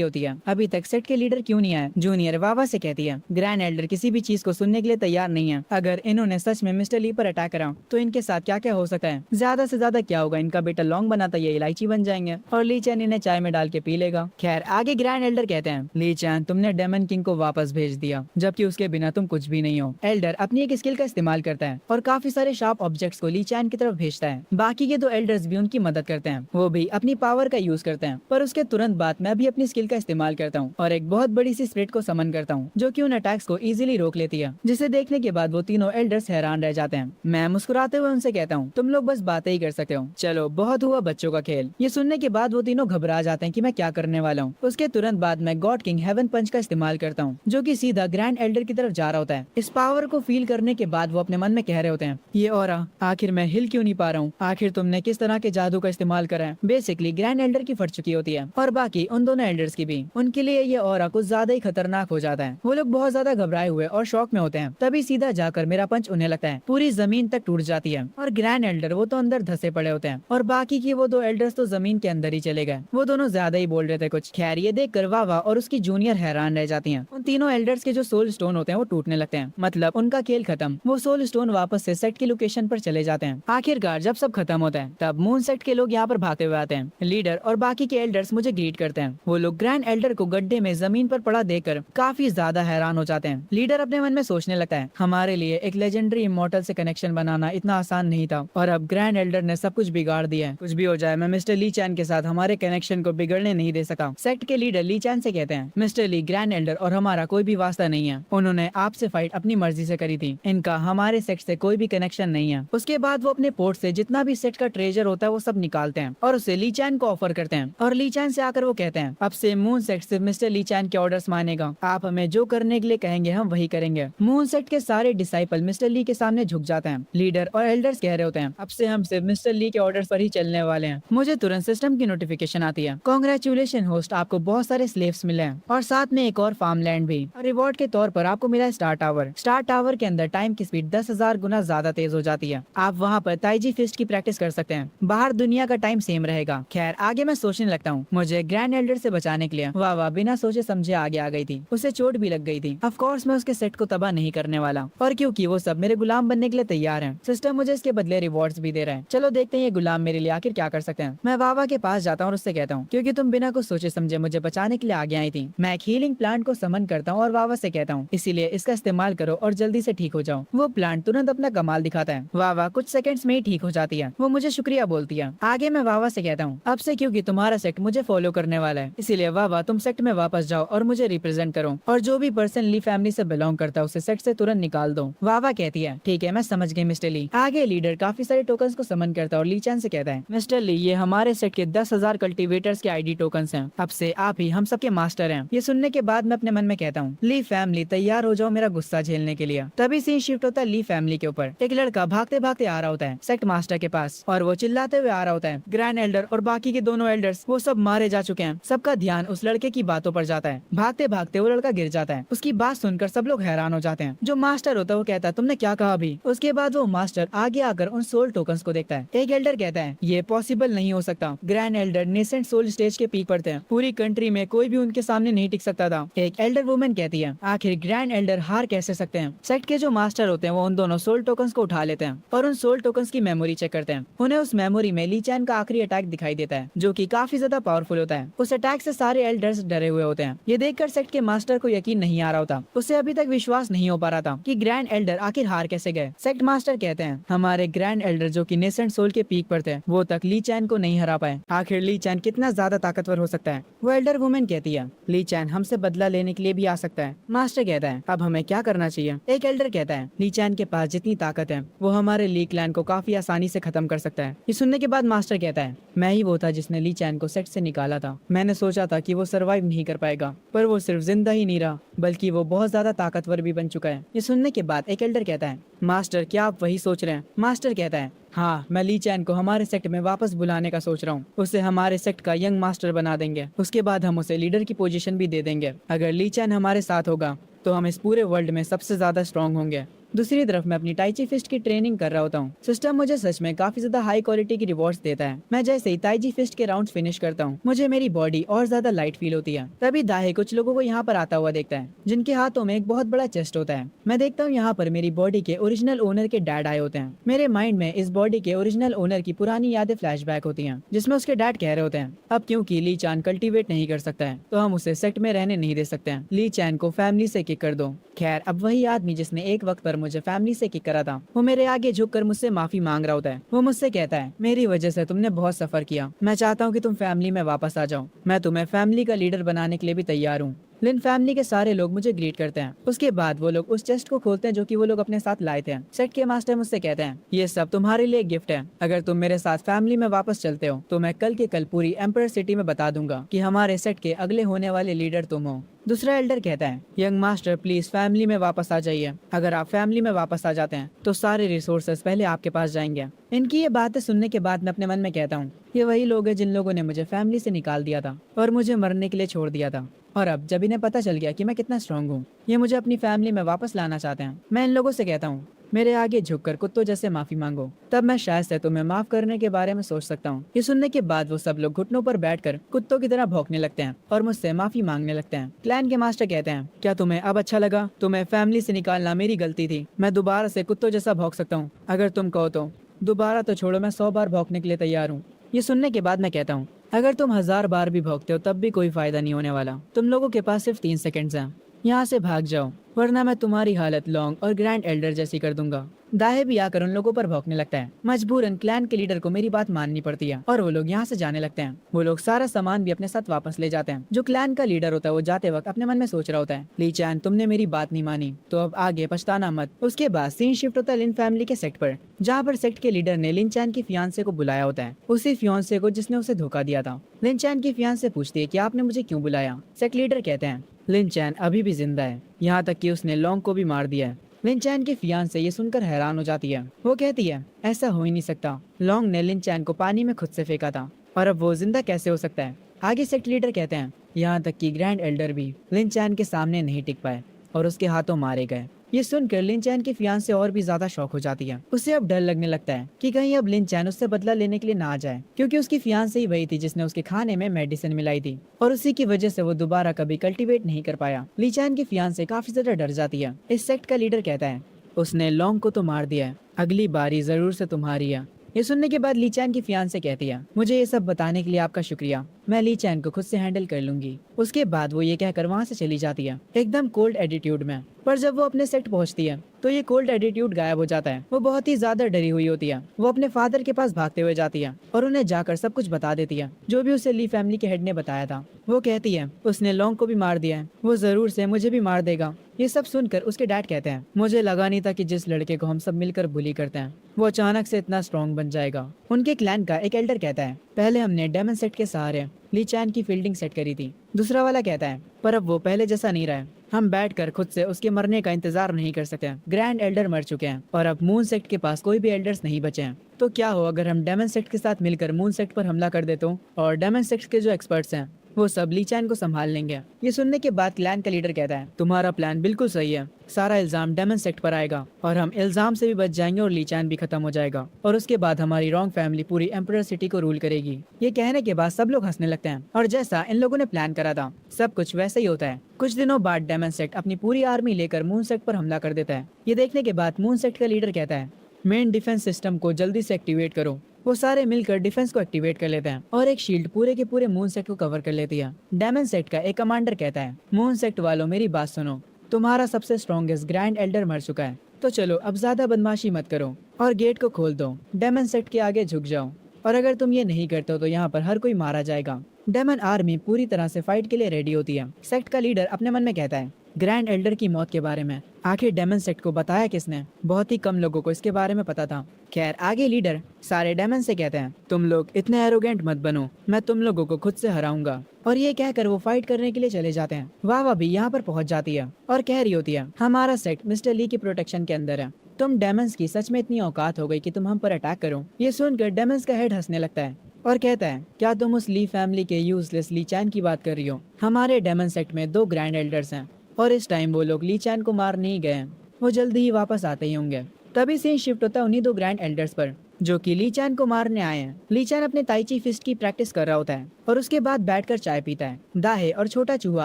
होती है अभी तक सेट के लीडर क्यों नहीं आए। जूनियर वावा से कहती है ग्रैंड एल्डर किसी भी चीज को सुनने के लिए तैयार नहीं है, अगर इन्होंने सच में मिस्टर ली पर अटैक करा तो इनके साथ क्या क्या हो सकता है, ज्यादा से ज्यादा क्या होगा, इनका बेटा लौंग बनाता ये इलायची बन जाएंगे और ली चैन इन्हें चाय में डाल के पी लेगा। खैर आगे ग्रैंड एल्डर कहते हैं ली चैन तुमने डेमन किंग को वापस भेज दिया जबकि उसके बिना तुम कुछ भी नहीं हो। एल्डर अपनी एक स्किल का इस्तेमाल करता है और काफी सारे शार्प ऑब्जेक्ट्स को ली चैन की तरफ भेजता है। बाकी के दो एल्डर्स भी उनकी मदद करते हैं, वो भी अपनी पावर का यूज करते हैं। पर उसके तुरंत बाद मैं भी अपनी स्किल का इस्तेमाल करता हूँ और एक बहुत बड़ी सी स्प्रिट को समन करता हूँ जो कि उन अटैक्स को इजीली रोक लेती है, जिसे देखने के बाद वो तीनों एल्डर्स हैरान रह जाते हैं। मैं मुस्कुराते हुए उनसे कहता हूँ तुम लोग बस बातें ही कर सकते हो, चलो बहुत हुआ बच्चों का खेल। ये सुनने के बाद वो तीनों घबरा जाते हैं कि मैं क्या करने वाला हूँ। उसके तुरंत बाद मैं गॉड किंग हेवन पंच का इस्तेमाल करता हूँ जो कि सीधा ग्रैंड एल्डर की तरफ जा रहा होता है। इस पावर को फील करने के बाद वो अपने मन में कह रहे होते हैं ये ऑरा आखिर मैं हिल क्यों नहीं पा रहा हूँ, आखिर तुमने किस तरह के जादू का इस्तेमाल करा है। बेसिकली ग्रैंड एल्डर की फट चुकी होती है और बाकी उन दोनों एल्डर्स की भी। उनके लिए ये ऑरा कुछ ज्यादा ही खतरनाक हो जाता है। वो लोग बहुत ज्यादा घबराए हुए और शौक में होते हैं। तभी सीधा जाकर मेरा पंच उन्हें लगता है, पूरी जमीन तक टूट जाती है और ग्रैंड एल्डर वो तो अंदर धसे पड़े होते हैं और बाकी की वो दो एल्डर्स तो जमीन के अंदर ही चले गए। वो दोनों ज्यादा ही बोल रहे थे कुछ। खैर ये देख कर वावा और उसकी जूनियर हैरान रह जाती हैं। उन तीनों एल्डर्स के जो सोल स्टोन होते हैं वो टूटने लगते हैं, मतलब उनका खेल खत्म। वो सोल स्टोन वापस से सेट की लोकेशन पर चले जाते हैं। आखिरकार जब सब खत्म होता है तब मून सेट के लोग यहाँ पर भागते हुए आते हैं। लीडर और बाकी के एल्डर्स मुझे ग्रीट करते हैं। वो लोग ग्रैंड एल्डर को गड्ढे में जमीन पर पड़ा देखकर काफी ज्यादा हैरान हो जाते हैं। लीडर अपने मन में सोचने लगता है हमारे लिए एक लेजेंडरी इमॉर्टल से कनेक्शन बनाना इतना आसान नहीं था और अब ग्रैंड एल्डर ने सब कुछ बिगाड़ दिया है। कुछ भी हो जाए मैं मिस्टर ली चैन के साथ हमारे कनेक्शन को बिगड़ने नहीं दे सका। सेक्ट के लीडर ली चैन से कहते हैं मिस्टर ली ग्रैंड एल्डर और हमारा कोई भी वास्ता नहीं है, उन्होंने आपसे फाइट अपनी मर्जी से करी थी, इनका हमारे सेक्ट से कोई भी कनेक्शन नहीं है। उसके बाद वो अपने पोर्ट से जितना भी सेट का ट्रेजर होता है वो सब निकालते हैं और उसे ली चैन को ऑफर करते हैं और ली चैन से आकर वो कहते हैं अब से मून सेट सिर्फ मिस्टर ली चैन के ऑर्डर्स मानेगा, आप हमें जो करने के लिए कहेंगे हम वही करेंगे। मून सेट के सारे डिसाइपल मिस्टर ली के सामने झुक जाते हैं। लीडर और एल्डर्स कह रहे होते हैं अब से हम सिर्फ मिस्टर ली के ऑर्डर्स पर ही चलने वाले हैं। मुझे तुरंत सिस्टम की नोटिफिकेशन आती है, कांग्रेचुलेशन होस्ट, आपको बहुत सारे स्लेव्स मिले हैं और साथ में एक और फार्मलैंड भी। और रिवॉर्ड के तौर पर आपको मिला है स्टार टावर। स्टार टावर के अंदर टाइम की स्पीड 10,000 गुना ज्यादा तेज हो जाती है। आप वहाँ पर ताइजी फिस्ट की प्रैक्टिस कर सकते हैं। बाहर दुनिया का टाइम सेम रहेगा। खैर आगे मैं सोचने लगता हूँ मुझे ग्रैंड एल्डर से बचाने के लिए वावा बिना सोचे समझे आगे आ गई थी। उसे चोट भी लग गई थी। ऑफ कोर्स मैं उसके सेट को तबाह नहीं करने वाला और क्योंकि वो सब मेरे गुलाम बनने के लिए तैयार हैं। सिस्टम मुझे इसके बदले रिवॉर्ड्स भी दे रहे हैं। चलो देखते हैं ये गुलाम मेरे लिए आखिर क्या कर सकते हैं। मैं वावा के पास जाता हूँ और उससे कहता हूँ क्योंकि तुम बिना कुछ सोचे समझे मुझे बचाने के लिए आगे आई थी, मैं एक हीलिंग प्लांट को समन करता हूँ और वावा से कहता हूँ इसीलिए इसका इस्तेमाल करो और जल्दी से ठीक हो जाओ। वो प्लांट तुरंत अपना कमाल दिखाता है। वावा कुछ सेकंड्स में ही ठीक हो जाती है। वो मुझे शुक्रिया बोलती है। आगे मैं वावा से कहता हूँ अब से क्योंकि तुम्हारा सेक्ट मुझे फॉलो करने वाला है इसीलिए वावा तुम सेक्ट में वापस जाओ और मुझे रिप्रेजेंट करो और जो भी पर्सन ली फैमिली से बिलोंग करता है उसे सेक्ट से तुरंत निकाल दो। वावा कहती है ठीक है मैं समझ गई मिस्टर ली। आगे लीडर काफी सारे टोकन्स को समन करता है और ली चैन से कहता है मिस्टर ली ये हमारे सेट के 10,000 कल्टीवेटर्स के आईडी टोकन्स हैं, अब से आप ही हम सबके मास्टर हैं। ये सुनने के बाद मैं अपने मन में कहता हूँ ली फैमिली तैयार हो जाओ मेरा गुस्सा झेलने के लिए। तभी सीन शिफ्ट होता है ली फैमिली के ऊपर। एक लड़का भागते भागते भागते आ रहा होता है सेक्ट मास्टर के पास और वो चिल्लाते हुए आ रहा होता है। ग्रैंड एल्डर और बाकी के दोनों एल्डर्स वो सब मारे जा चुके हैं। सबका ध्यान उस लड़के की बातों पर जाता है। भागते भागते वो लड़का गिर जाता है। उसकी बात सुनकर सब लोग हैरान हो जाते हैं। जो मास्टर होता है वो कहता है तुमने क्या कहा अभी। उसके बाद वो मास्टर आगे आकर उन सोल टोकन्स को देखता है। एक एल्डर कहता है ये पॉसिबल नहीं हो सकता। Grand Elder Nascent Soul stage के पीक पर थे। पूरी कंट्री में कोई भी उनके सामने नहीं टिक सकता था। एक एल्डर वुमेन कहती है आखिर ग्रैंड एल्डर हार कैसे सकते हैं। सेक्ट के जो मास्टर होते हैं वो उन दोनों सोल टोकन्स को उठा लेते हैं और उन सोल टोकन्स की मेमोरी चेक करते हैं। उन्हें उस मेमोरी में ली चैन का आखिरी अटैक दिखाई देता है जो कि काफी ज्यादा पावरफुल होता है। उस अटैक से सारे एल्डर्स डरे हुए होते हैं। ये देखकर सेक्ट के मास्टर को यकीन नहीं आ रहा होता। उसे अभी तक विश्वास नहीं हो पा रहा था कि ग्रैंड एल्डर आखिर हार कैसे गए। सेक्ट मास्टर कहते हैं हमारे ग्रैंड एल्डर जो कि नेसेंट सोल के पीक पर थे वो तक ली चैन को नहीं हरा पाए। आखिर ली चैन कितना ज्यादा ताकतवर हो सकता है। वो एल्डर वुमेन कहती है ली चैन हमसे बदला लेने के लिए भी आ सकता है। मास्टर कहता है अब हमें क्या करना चाहिए। एक एल्डर कहता है ली चैन के पास जितनी ताकत है वो हमारे ली क्लैन को काफी आसानी से खत्म कर सकता है। ये सुनने के बाद मास्टर कहता है मैं ही वो था जिसने ली चैन को सेक्ट से निकाला था। मैंने सोचा था कि वो सरवाइव नहीं कर पाएगा पर वो सिर्फ जिंदा ही नहीं रहा बल्कि वो बहुत ज्यादा ताकतवर भी बन चुका है। ये सुनने के बाद एक एल्डर कहता है मास्टर क्या आप वही सोच रहे हैं। मास्टर कहता है हाँ मैं ली चैन को हमारे सेक्ट में वापस बुलाने का सोच रहा हूँ। उसे हमारे सेक्ट का यंग मास्टर बना देंगे। उसके बाद हम उसे लीडर की पोजीशन भी दे देंगे। अगर ली चैन हमारे साथ होगा तो हम इस पूरे वर्ल्ड में सबसे ज्यादा स्ट्रॉन्ग होंगे। दूसरी तरफ मैं अपनी ताइची फिस्ट की ट्रेनिंग कर रहा होता हूँ। सिस्टम मुझे सच में काफी ज्यादा हाई क्वालिटी की रिवॉर्ड्स देता है। मैं जैसे ही ताइची फिस्ट के राउंड्स फिनिश करता हूँ मुझे मेरी बॉडी और ज्यादा लाइट फील होती है। तभी दाहे कुछ लोगों को यहाँ पर आता हुआ देखता है जिनके हाथों में एक बहुत बड़ा चेस्ट होता है। मैं देखता हूँ यहाँ पर मेरी बॉडी के ओरिजिनल ओनर के डैड आए होते हैं। मेरे माइंड में इस बॉडी के ओरिजिनल ओनर की पुरानी यादें फ्लैशबैक होती हैं जिसमें उसके डैड कह रहे होते हैं अब क्योंकि ली चैन कल्टीवेट नहीं कर सकता है तो हम उसे सेक्ट में रहने नहीं दे सकते हैं। ली चैन को फैमिली से किक कर दो। खैर अब वही आदमी जिसने एक वक्त पर मुझे फैमिली से किक करा था वो मेरे आगे झुककर मुझसे माफी मांग रहा होता है। वो मुझसे कहता है मेरी वजह से तुमने बहुत सफर किया। मैं चाहता हूँ कि तुम फैमिली में वापस आ जाओ। मैं तुम्हें फैमिली का लीडर बनाने के लिए भी तैयार हूँ। लिन फैमिली के सारे लोग मुझे ग्रीट करते हैं। उसके बाद वो लोग उस चेस्ट को खोलते हैं जो कि वो लोग अपने साथ लाए थे। सेट के मास्टर मुझसे कहते हैं ये सब तुम्हारे लिए गिफ्ट है। अगर तुम मेरे साथ फैमिली में वापस चलते हो तो मैं कल के कल पूरी एम्पायर सिटी में बता दूंगा कि हमारे सेट के अगले होने वाले लीडर तुम हो। दूसरा एल्डर कहता है यंग मास्टर प्लीज फैमिली में वापस आ जाइए। अगर आप फैमिली में वापस आ जाते हैं तो सारे रिसोर्सेस पहले आपके पास जाएंगे। इनकी ये बातें सुनने के बाद मैं अपने मन में कहता हूँ ये वही लोग हैं जिन लोगों ने मुझे फैमिली से निकाल दिया था और मुझे मरने के लिए छोड़ दिया था। और अब जब इन्हें पता चल गया कि मैं कितना स्ट्रांग हूँ ये मुझे अपनी फैमिली में वापस लाना चाहते हैं। मैं इन लोगों से कहता हूँ मेरे आगे झुककर कुत्तों जैसे माफी मांगो तब मैं शायद से तुम्हें माफ करने के बारे में सोच सकता हूँ। ये सुनने के बाद वो सब लोग घुटनों पर बैठकर कुत्तों की तरह भौंकने लगते हैं और मुझसे माफी मांगने लगते हैं। क्लैन के मास्टर कहते हैं क्या तुम्हें अब अच्छा लगा। तुम्हें फैमिली से निकालना मेरी गलती थी। मैं दोबारा से कुत्तों जैसा भौंक सकता हूँ अगर तुम कहो तो। दोबारा तो छोड़ो मैं 100 बार भौंकने के लिए तैयार हूँ। ये सुनने के बाद मैं कहता हूँ अगर तुम 1000 बार भी भौंकते हो तब भी कोई फायदा नहीं होने वाला। तुम लोगों के पास सिर्फ 3 सेकंड्स हैं। यहाँ से भाग जाओ वरना मैं तुम्हारी हालत लॉन्ग और ग्रैंड एल्डर जैसी कर दूंगा। दाहे भी आकर उन लोगों पर भौंकने लगता है। मजबूरन क्लैन के लीडर को मेरी बात माननी पड़ती है और वो लोग यहाँ से जाने लगते हैं। वो लोग सारा सामान भी अपने साथ वापस ले जाते हैं। जो क्लैन का लीडर होता है वो जाते वक्त अपने मन में सोच रहा होता है ली चैन तुमने मेरी बात नहीं मानी तो अब आगे पछताना मत। उसके बाद सीन शिफ्ट होता है लिन फैमिली के सेक्ट पर जहाँ पर सेक्ट के लीडर ने लिन चैन की फियांसे को बुलाया होता है। उसी फियांसे को जिसने उसे धोखा दिया था। लिन चैन की फियांसे पूछती है कि आपने मुझे क्यों बुलाया। सेक्ट लीडर कहते हैं लिन चैन अभी भी जिंदा है यहाँ तक कि उसने लॉन्ग को भी मार दिया है। लिन चैन की फियांसे ये सुनकर हैरान हो जाती है। वो कहती है ऐसा हो ही नहीं सकता। लॉन्ग ने लिन चैन को पानी में खुद से फेंका था और अब वो जिंदा कैसे हो सकता है। आगे सेक्ट लीडर कहते हैं यहाँ तक कि ग्रैंड एल्डर भी लिन चैन के सामने नहीं टिक पाए और उसके हाथों मारे गए। ये सुनकर लिन चैन की फियांसे और भी ज्यादा शॉक हो जाती है। उसे अब डर लगने लगता है कि कहीं अब लिन चैन उससे बदला लेने के लिए ना आ जाए क्योंकि उसकी फियांसे ही वही थी जिसने उसके खाने में मेडिसिन मिलाई थी और उसी की वजह से वो दोबारा कभी कल्टीवेट नहीं कर पाया। ली चैन की फियांसे काफी ज्यादा डर जाती है। इस सेक्ट का लीडर कहता है उसने लॉन्ग को तो मार दिया है अगली बारी जरूर से तुम्हारी है। ये सुनने के बाद ली चैन की फियांसे कहती है मुझे ये सब बताने के लिए आपका शुक्रिया। मैं ली चैन को खुद से हैंडल कर लूंगी। उसके बाद वो ये कहकर वहाँ से चली जाती है एकदम कोल्ड एटीट्यूड में। पर जब वो अपने सेक्ट पहुँचती है तो ये कोल्ड एटीट्यूड गायब हो जाता है। वो बहुत ही ज्यादा डरी हुई होती है। वो अपने फादर के पास भागते हुए जाती है और उन्हें जाकर सब कुछ बता देती है जो भी उसे ली फैमिली के हेड ने बताया था। वो कहती है उसने लॉन्ग को भी मार दिया है। वो जरूर से मुझे भी मार देगा। ये सब सुनकर उसके डैड कहते हैं मुझे लगा नहीं था कि जिस लड़के को हम सब मिलकर बुली करते हैं वो अचानक से इतना स्ट्रॉन्ग बन जाएगा। उनके क्लैन का एक एल्डर कहता है पहले हमने डेमन सेट के सहारे ली चैन की फील्डिंग सेट करी थी। दूसरा वाला कहता है पर अब वो पहले जैसा नहीं रहा है। हम बैठकर खुद से उसके मरने का इंतजार नहीं कर सकते। ग्रैंड एल्डर मर चुके हैं और अब मून सेक्ट के पास कोई भी एल्डर्स नहीं बचे हैं। तो क्या हो अगर हम डेमन सेक्ट के साथ मिलकर मून सेक्ट पर हमला कर दे तो? और डेमन सेक्ट के जो एक्सपर्ट्स हैं वो सब ली चैन को संभाल लेंगे। ये सुनने के बाद क्लैन का लीडर कहता है, तुम्हारा प्लान बिल्कुल सही है। सारा इल्जाम डेमन सेक्ट पर आएगा और हम इल्जाम से भी बच जाएंगे और ली चैन भी खत्म हो जाएगा और उसके बाद हमारी रॉन्ग फैमिली पूरी एम्परर सिटी को रूल करेगी। ये कहने के बाद सब लोग हंसने लगते हैं और जैसा इन लोगों ने प्लान करा था सब कुछ वैसा ही होता है। कुछ दिनों बाद डेमन सेक्ट अपनी पूरी आर्मी लेकर मून सेक्ट पर हमला कर देता है। ये देखने के बाद मून सेक्ट का लीडर कहता है, मेन डिफेंस सिस्टम को जल्दी से एक्टिवेट करो। वो सारे मिलकर डिफेंस को एक्टिवेट कर लेते हैं और एक शील्ड पूरे के पूरे मून सेक्ट को कवर कर लेती है। डेमन सेक्ट का एक कमांडर कहता है, मून सेक्ट वालों मेरी बात सुनो, तुम्हारा सबसे स्ट्रॉन्गेस्ट ग्रैंड एल्डर मर चुका है, तो चलो अब ज्यादा बदमाशी मत करो और गेट को खोल दो। डेमन सेक्ट के आगे झुक जाओ और अगर तुम ये नहीं करते हो तो यहाँ पर हर कोई मारा जाएगा। डेमन आर्मी पूरी तरह से फाइट के लिए रेडी होती है। सेक्ट का लीडर अपने मन में कहता है, ग्रैंड एल्डर की मौत के बारे में आखिर डेमन सेक्ट को बताया किसने? बहुत ही कम लोगों को इसके बारे में पता था। खैर आगे लीडर सारे डेमन से कहते हैं, तुम लोग इतने एरोगेंट मत बनो, मैं तुम लोगों को खुद से हराऊंगा। और ये कहकर वो फाइट करने के लिए चले जाते हैं। वाह भी यहाँ पर पहुँच जाती है और कह रही होती है, हमारा सेक्ट मिस्टर ली की प्रोटेक्शन के अंदर है। तुम डेमंस की सच में इतनी औकात हो गई कि तुम हम पर अटैक करो। ये सुनकर डेमंस का हेड हंसने लगता है और कहता है, क्या तुम उस ली फैमिली के यूजलेस ली चैन की बात कर रही हो? हमारे डेमन सेक्ट में 2 ग्रैंड एल्डर्स हैं और इस टाइम वो लोग ली चैन को मार नहीं गए, वो जल्दी ही वापस आते ही होंगे। तभी सीन शिफ्ट होता है उन्हीं 2 ग्रैंड एल्डर्स पर जो कि ली चैन को मारने आए हैं। ली चैन अपने ताइची फिस्ट की प्रैक्टिस कर रहा होता है और उसके बाद बैठकर चाय पीता है। दाहे और छोटा चूहा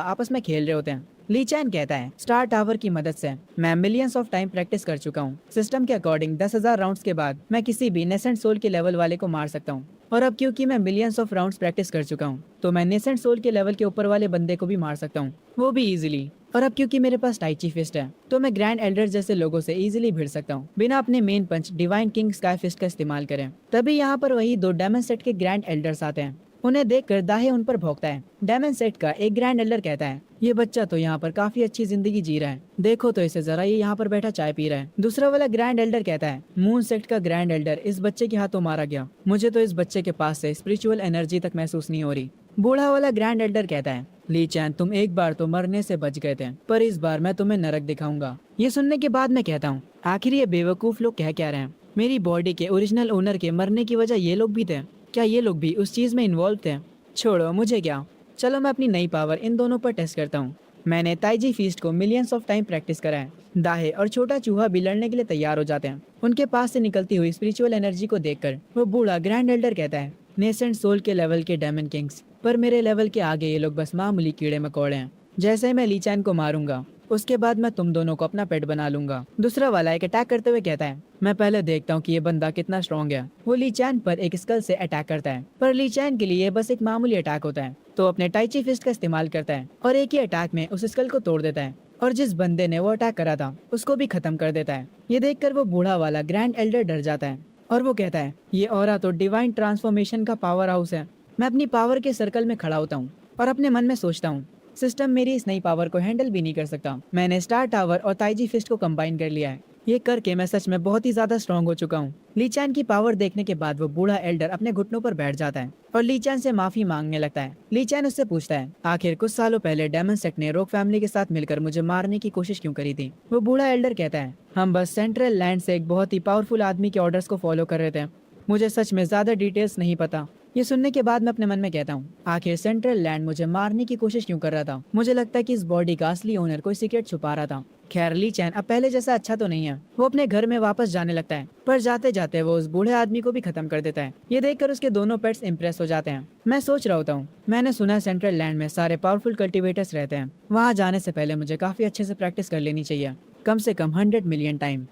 आपस में खेल रहे होते हैं। ली चैन कहता है, स्टार टावर की मदद से मैं मिलियंस ऑफ टाइम प्रैक्टिस कर चुका हूँ। सिस्टम के अकॉर्डिंग 10,000 राउंड्स के बाद मैं किसी भी नेसेंट सोल के लेवल वाले को मार सकता हूँ और अब क्योंकि मैं मिलियंस ऑफ राउंड्स प्रैक्टिस कर चुका हूँ तो मैं नेसेंट सोल के लेवल के ऊपर वाले बंदे को भी मार सकता हूँ, वो भी इजीली। और अब क्योंकि मेरे पास टाइची फिस्ट है तो मैं ग्रैंड एल्डर जैसे लोगों से इजीली भिड़ सकता हूँ बिना अपने मेन पंच डिवाइन किंग स्काई फिस्ट का इस्तेमाल करें। तभी यहाँ पर वही 2 डेमन सेट के ग्रैंड एल्डर्स आते हैं। उन्हें देखकर दाहे उन पर भौंकता है। डेमन सेट का एक ग्रैंड एल्डर कहता है, ये बच्चा तो यहाँ पर काफी अच्छी जिंदगी जी रहा है, देखो तो इसे जरा, ये यहाँ पर बैठा चाय पी रहा है। दूसरा वाला ग्रैंड एल्डर कहता है, मून सेक्ट का ग्रैंड एल्डर इस बच्चे के हाथों मारा गया, मुझे तो इस बच्चे के पास से स्पिरिचुअल एनर्जी तक महसूस नहीं हो रही। बूढ़ा वाला ग्रैंड एल्डर कहता है, ली चैन तुम एक बार तो मरने से बच गए थे पर इस बार मैं तुम्हें नरक दिखाऊंगा। ये सुनने के बाद मैं कहता हूँ, आखिर ये बेवकूफ लोग कह क्या रहे हैं? मेरी बॉडी के ओरिजिनल ओनर के मरने की वजह ये लोग भी थे? क्या ये लोग भी उस चीज में इन्वॉल्व थे? छोड़ो, मुझे क्या, चलो मैं अपनी नई पावर इन दोनों पर टेस्ट करता हूँ। मैंने ताइजी फीस्ट को मिलियंस ऑफ टाइम प्रैक्टिस करा है। दाहे और छोटा चूहा भी लड़ने के लिए तैयार हो जाते हैं। उनके पास से निकलती हुई स्पिरिचुअल एनर्जी को देखकर वो बूढ़ा ग्रैंड एल्डर कहता है, नेसेंट सोल के लेवल के डेमन किंग्स, पर मेरे लेवल के आगे ये लोग बस मामूली कीड़े मकोड़े हैं। जैसे मैं ली चैन को मारूंगा उसके बाद मैं तुम दोनों को अपना पेट बना लूंगा। दूसरा वाला एक अटैक करते हुए कहता है, मैं पहले देखता हूँ कि ये बंदा कितना स्ट्रॉन्ग है। वो ली चैन पर एक स्कल से अटैक करता है पर ली चैन के लिए बस एक मामूली अटैक होता है, तो अपने टाइची फिस्ट का इस्तेमाल करता है और एक ही अटैक में उस स्कल को तोड़ देता है और जिस बंदे ने वो अटैक करा था उसको भी खत्म कर देता है। ये देखकर वो बूढ़ा वाला ग्रैंड एल्डर डर जाता है और वो कहता है, ये ऑरा तो डिवाइन ट्रांसफॉर्मेशन का पावर हाउस है। मैं अपनी पावर के सर्कल में खड़ा होता हूँ और अपने मन में सोचता हूँ, सिस्टम मेरी इस नई पावर को हैंडल भी नहीं कर सकता। मैंने स्टार टावर और ताइजी फिस्ट को कंबाइन कर लिया है। ये करके मैं सच में बहुत ही ज्यादा स्ट्रॉन्ग हो चुका हूँ। ली चैन की पावर देखने के बाद वो बूढ़ा एल्डर अपने घुटनों पर बैठ जाता है और ली चैन से माफी मांगने लगता है। ली चैन उससे पूछता है, आखिर कुछ सालों पहले डेमन सेक्ट ने रोक फैमिली के साथ मिलकर मुझे मारने की कोशिश क्यों करी थी? वो बूढ़ा एल्डर कहता है, हम बस सेंट्रल लैंड से एक बहुत ही पावरफुल आदमी के ऑर्डर्स को फॉलो कर रहे थे, मुझे सच में ज्यादा डिटेल्स नहीं पता। ये सुनने के बाद मैं अपने मन में कहता हूँ, आखिर सेंट्रल लैंड मुझे मारने की कोशिश क्यों कर रहा था? मुझे लगता है कि इस बॉडी का असली ओनर कोई सीक्रेट छुपा रहा था। खैर ली चैन अब पहले जैसा अच्छा तो नहीं है। वो अपने घर में वापस जाने लगता है पर जाते जाते वो उस बूढ़े आदमी को भी खत्म कर देता है। ये देखकर उसके दोनों पेट्स इंप्रेस हो जाते हैं। मैं सोच रहा होता हूँ, मैंने सुना है सेंट्रल लैंड में सारे पावरफुल कल्टीवेटर्स रहते हैं, वहाँ जाने से पहले मुझे काफी अच्छे से प्रैक्टिस कर लेनी चाहिए, कम से कम 100 मिलियन टाइम।